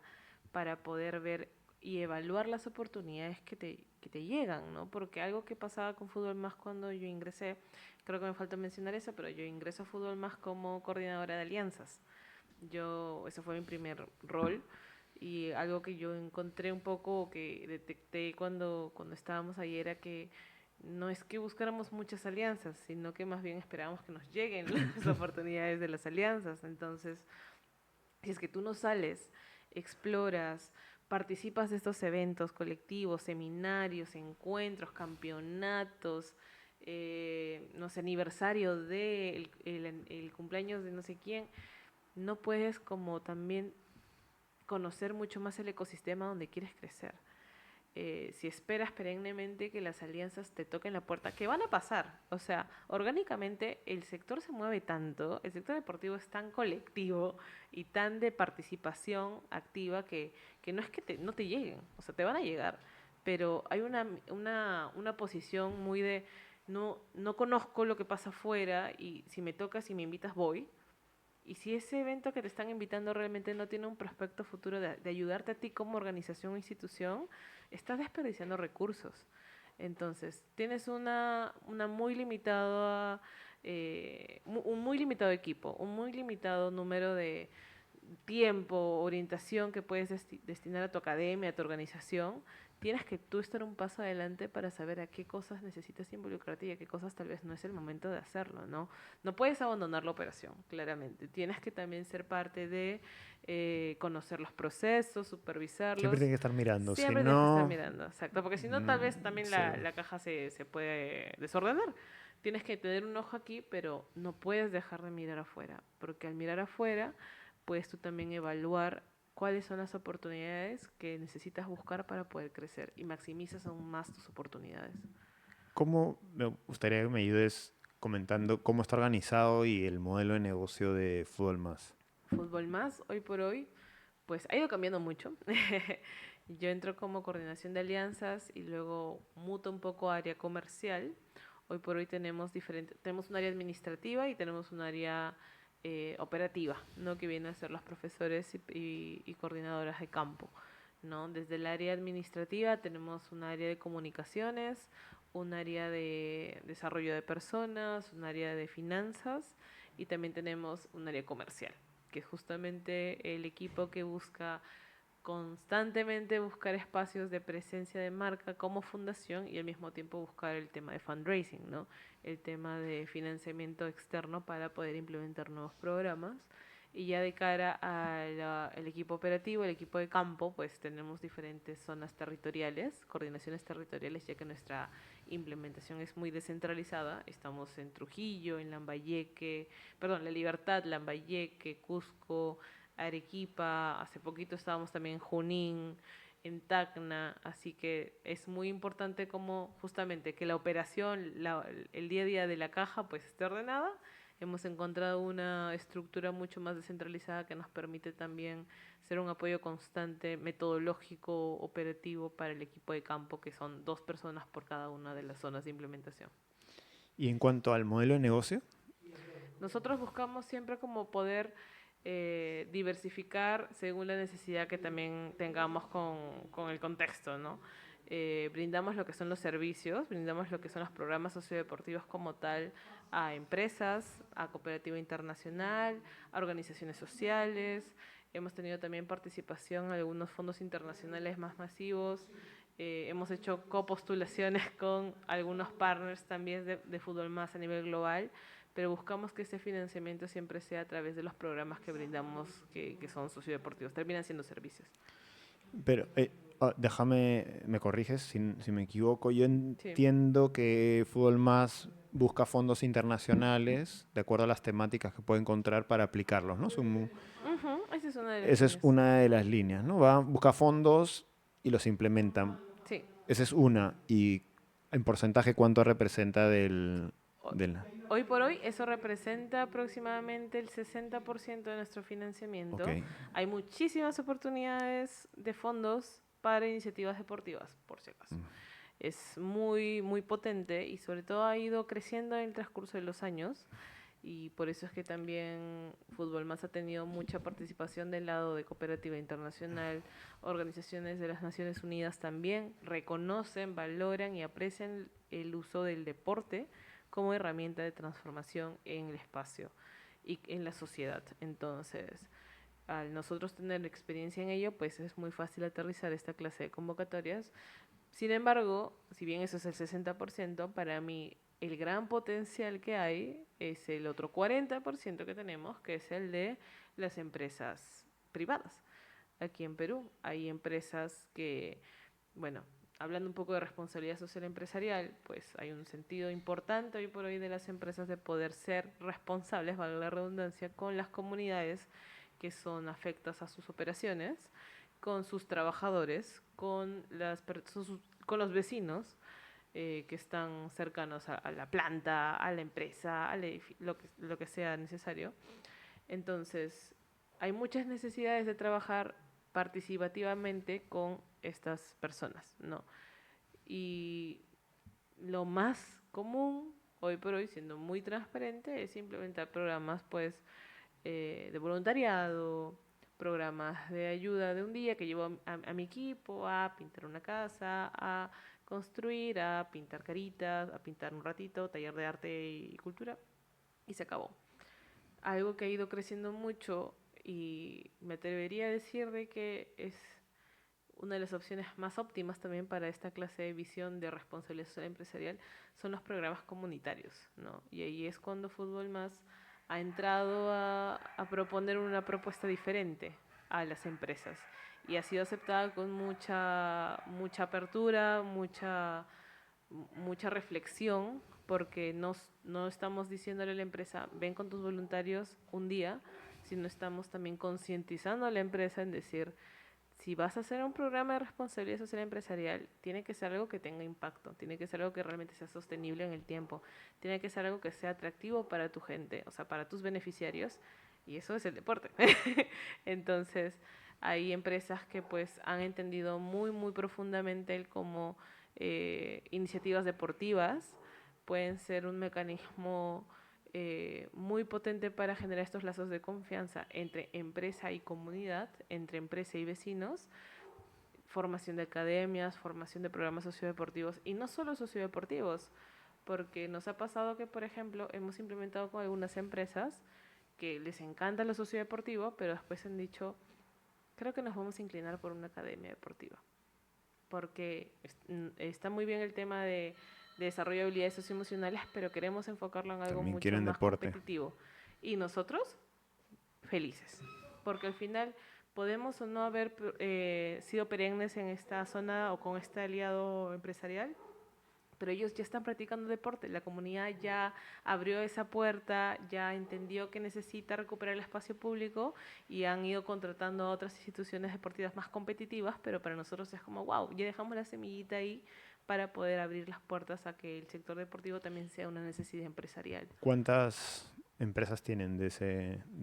para poder ver y evaluar las oportunidades que te llegan, ¿no? Porque algo que pasaba con Fútbol Más cuando yo ingresé, creo que me falta mencionar eso, pero yo ingreso a Fútbol Más como coordinadora de alianzas. Ese fue mi primer rol y algo que yo encontré un poco, que detecté cuando estábamos ahí, era que no es que buscáramos muchas alianzas, sino que más bien esperábamos que nos lleguen las oportunidades de las alianzas. Entonces, si es que tú no sales, exploras, participas de estos eventos colectivos, seminarios, encuentros, campeonatos, no sé, aniversario de el cumpleaños de no sé quién, no puedes como también conocer mucho más el ecosistema donde quieres crecer. Si esperas perennemente que las alianzas te toquen la puerta, que van a pasar, o sea, orgánicamente el sector se mueve tanto, el sector deportivo es tan colectivo y tan de participación activa que no es que no te lleguen, o sea, te van a llegar, pero hay una posición muy de no conozco lo que pasa afuera y si me tocas y me invitas voy. Y si ese evento que te están invitando realmente no tiene un prospecto futuro de ayudarte a ti como organización o institución, estás desperdiciando recursos. Entonces, tienes una muy limitada, un muy limitado equipo, un muy limitado número de tiempo, orientación que puedes destinar a tu academia, a tu organización. Tienes que tú estar un paso adelante para saber a qué cosas necesitas involucrarte y a qué cosas tal vez no es el momento de hacerlo, ¿no? No puedes abandonar la operación, claramente. Tienes que también ser parte de conocer los procesos, Siempre supervisarlos. tiene que estar mirando, si Siempre tienes que estar no, mirando, exacto, porque si no, tal vez también sí. la caja se puede desordenar. Tienes que tener un ojo aquí, pero no puedes dejar de mirar afuera, porque al mirar afuera, puedes tú también evaluar cuáles son las oportunidades que necesitas buscar para poder crecer y maximizas aún más tus oportunidades. ¿Cómo me gustaría que me ayudes comentando cómo está organizado y el modelo de negocio de Fútbol Más? Fútbol Más, hoy por hoy, pues ha ido cambiando mucho. Yo entro como coordinación de alianzas y luego muto un poco a área comercial. Hoy por hoy tenemos un área administrativa y tenemos un área operativa, ¿no? Que viene a ser los profesores y coordinadoras de campo, ¿no? Desde el área administrativa tenemos un área de comunicaciones, un área de desarrollo de personas, un área de finanzas y también tenemos un área comercial, que es justamente el equipo que busca constantemente buscar espacios de presencia de marca como fundación y al mismo tiempo buscar el tema de fundraising, ¿no? El tema de financiamiento externo para poder implementar nuevos programas. Y ya de cara al equipo operativo, el equipo de campo, pues tenemos diferentes zonas territoriales, coordinaciones territoriales, ya que nuestra implementación es muy descentralizada. Estamos en Trujillo, en Lambayeque, perdón, La Libertad, Lambayeque, Cusco, Arequipa, hace poquito estábamos también en Junín, en Tacna, así que es muy importante como justamente que la operación, el día a día de la caja pues esté ordenada. Hemos encontrado una estructura mucho más descentralizada que nos permite también ser un apoyo constante, metodológico, operativo para el equipo de campo, que son 2 personas por cada una de las zonas de implementación. Y en cuanto al modelo de negocio, Nosotros buscamos siempre como poder diversificar según la necesidad que también tengamos con el contexto, ¿no? Brindamos lo que son los servicios, brindamos lo que son los programas sociodeportivos como tal a empresas, a cooperativa internacional, a organizaciones sociales. Hemos tenido también participación en algunos fondos internacionales más masivos. Hemos hecho copostulaciones con algunos partners también de Fútbol Más a nivel global, pero buscamos que este financiamiento siempre sea a través de los programas que brindamos, que son sociodeportivos, terminan siendo servicios. Pero déjame, me corriges si me equivoco. Yo Sí. entiendo que Fútbol Más busca fondos internacionales de acuerdo a las temáticas que puede encontrar para aplicarlos, ¿no? Ujú, esa es una de las Esa es líneas. una de las líneas, ¿no? Busca fondos y los implementan. Sí. Esa es una. Y en porcentaje, ¿cuánto representa Ho- del... Hoy por hoy eso representa aproximadamente el 60% de nuestro Ok. financiamiento. Hay muchísimas oportunidades de fondos para iniciativas deportivas, por si acaso. Mm. Es muy, muy potente y sobre todo ha ido creciendo en el transcurso de los años y por eso es que también Fútbol Más ha tenido mucha participación del lado de Cooperativa Internacional, organizaciones de las Naciones Unidas también reconocen, valoran y aprecian el uso del deporte como herramienta de transformación en el espacio y en la sociedad. Entonces, al nosotros tener experiencia en ello, pues es muy fácil aterrizar esta clase de convocatorias. Sin embargo, si bien eso es el 60%, para mí el gran potencial que hay es el otro 40% que tenemos, que es el de las empresas privadas. Aquí en Perú hay empresas que, bueno, hablando un poco de responsabilidad social empresarial, pues hay un sentido importante hoy por hoy de las empresas de poder ser responsables, valga la redundancia, con las comunidades que son afectas a sus operaciones, con sus trabajadores, con los vecinos que están cercanos a la planta, a la empresa, lo que sea necesario. Entonces, hay muchas necesidades de trabajar participativamente con estas personas, ¿no? Y lo más común, hoy por hoy, siendo muy transparente, es implementar programas, pues, de voluntariado, programas de ayuda de un día que llevo a mi equipo a pintar una casa, a construir, a pintar caritas, a pintar un ratito, taller de arte y cultura, y se acabó. Algo que ha ido creciendo mucho y me atrevería a decir de que es una de las opciones más óptimas también para esta clase de visión de responsabilidad social empresarial son los programas comunitarios, ¿no? Y ahí es cuando Fútbol Más ha entrado a proponer una propuesta diferente a las empresas y ha sido aceptada con mucha apertura, mucha reflexión, porque no estamos diciéndole a la empresa, ven con tus voluntarios un día, sino estamos también concientizando a la empresa en decir, si vas a hacer un programa de responsabilidad social empresarial, tiene que ser algo que tenga impacto, tiene que ser algo que realmente sea sostenible en el tiempo, tiene que ser algo que sea atractivo para tu gente, o sea, para tus beneficiarios, y eso es el deporte. Entonces, hay empresas que pues han entendido muy, muy profundamente el cómo iniciativas deportivas pueden ser un mecanismo muy potente para generar estos lazos de confianza entre empresa y comunidad, entre empresa y vecinos, formación de academias, formación de programas sociodeportivos y no solo sociodeportivos, porque nos ha pasado que, por ejemplo, hemos implementado con algunas empresas que les encanta lo sociodeportivo, pero después han dicho, creo que nos vamos a inclinar por una academia deportiva, porque está muy bien el tema de desarrollo de habilidades socioemocionales, pero queremos enfocarlo en algo También mucho quieren más deporte. competitivo. Y nosotros, felices, porque al final podemos o no haber sido perennes en esta zona o con este aliado empresarial, pero ellos ya están practicando deporte, la comunidad ya abrió esa puerta, ya entendió que necesita recuperar el espacio público y han ido contratando a otras instituciones deportivas más competitivas, pero para nosotros es como, wow, ya dejamos la semillita ahí para poder abrir las puertas a que el sector deportivo también sea una necesidad empresarial. ¿Cuántas empresas tienen de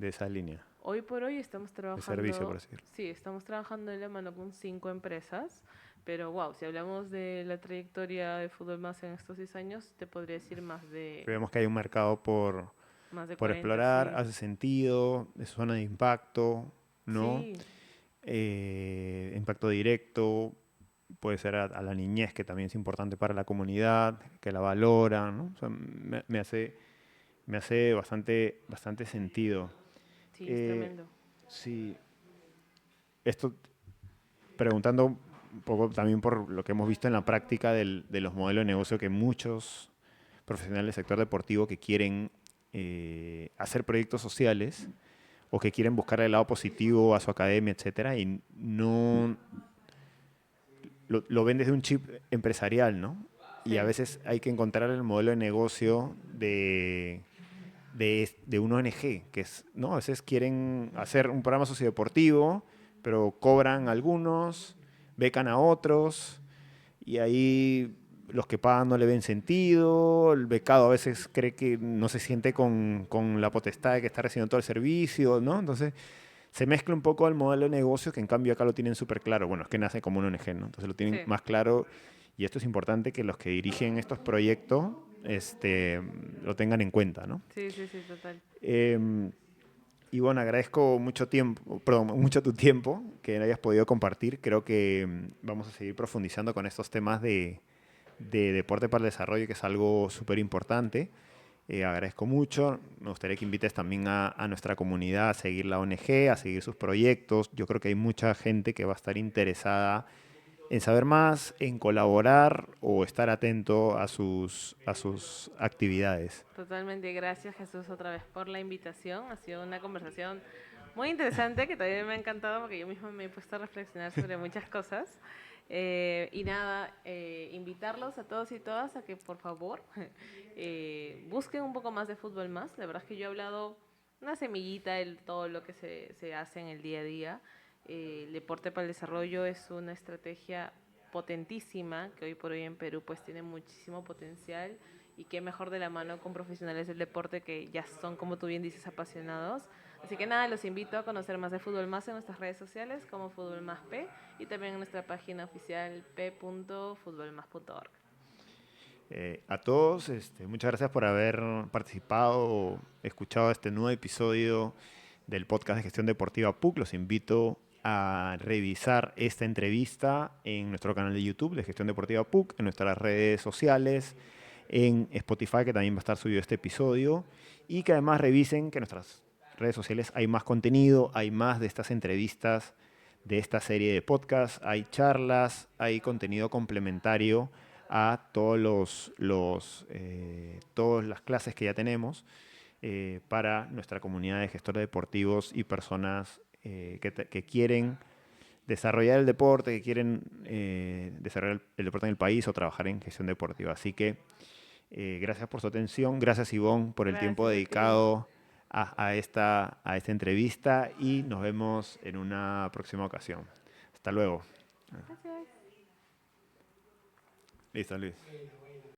esa línea Hoy por hoy estamos de servicio, por trabajando, así decirlo? sí, estamos trabajando de la mano con 5 empresas, pero wow, si hablamos de la trayectoria de Fútbol Más en estos 6 años, te podría decir Vemos que hay un mercado más de por 40, explorar, sí. hace sentido, es zona de impacto, ¿no? Sí, Impacto directo, puede ser a la niñez, que también es importante para la comunidad, que la valora, ¿no? O sea, me hace bastante sentido. sí, es Eh, tremendo. sí, esto preguntando un poco también por lo que hemos visto en la práctica de los modelos de negocio que muchos profesionales del sector deportivo que quieren hacer proyectos sociales o que quieren buscar el lado positivo a su academia, etcétera, y no lo ven desde un chip empresarial, ¿no? Y a Sí, veces hay que encontrar el modelo de negocio de un ONG, que es, ¿no? A veces quieren hacer un programa sociodeportivo, pero cobran algunos, becan a otros, y ahí los que pagan no le ven sentido, el becado a veces cree que no se siente con la potestad de que está recibiendo todo el servicio, ¿no? Entonces se mezcla un poco el modelo de negocio, que en cambio acá lo tienen súper claro. Bueno, es que nace como un ONG, ¿no? Entonces lo tienen sí, más claro, y esto es importante que los que dirigen estos proyectos lo tengan en cuenta, ¿no? sí, sí, sí, total. Em, y bueno, agradezco mucho tiempo, perdón, mucho tu tiempo que hayas podido compartir. Creo que vamos a seguir profundizando con estos temas de deporte para el desarrollo, que es algo súper importante. Agradezco mucho. Me gustaría que invites también a nuestra comunidad a seguir la ONG, a seguir sus proyectos. Yo creo que hay mucha gente que va a estar interesada en saber más, en colaborar o estar atento a sus actividades. Totalmente, gracias Jesús otra vez por la invitación. Ha sido una conversación muy interesante que también me ha encantado porque yo misma me he puesto a reflexionar sobre muchas cosas. Y nada, invitarlos a todos y todas a que por favor busquen un poco más de fútbol más. La verdad es que yo he hablado una semillita de todo lo que se hace en el día a día. El deporte para el desarrollo es una estrategia potentísima que hoy por hoy en Perú pues tiene muchísimo potencial y qué mejor de la mano con profesionales del deporte que ya son, como tú bien dices, apasionados. Así que nada, los invito a conocer más de Fútbol Más en nuestras redes sociales como Fútbol Más P y también en nuestra página oficial p.futbolmas.org. A todos, muchas gracias por haber participado o escuchado este nuevo episodio del podcast de gestión deportiva PUC. Los invito a revisar esta entrevista en nuestro canal de YouTube de Gestión Deportiva PUC, en nuestras redes sociales, en Spotify, que también va a estar subido este episodio, y que además revisen que en nuestras redes sociales hay más contenido, hay más de estas entrevistas, de esta serie de podcasts, hay charlas, hay contenido complementario a todas las clases que ya tenemos para nuestra comunidad de gestores deportivos y personas que quieren desarrollar el deporte, que quieren desarrollar el deporte en el país o trabajar en gestión deportiva. Así que gracias por su atención, gracias Ivonne por el tiempo Gracias a ti. dedicado a esta entrevista, y nos vemos en una próxima ocasión. Hasta luego. Gracias. Listo, Luis.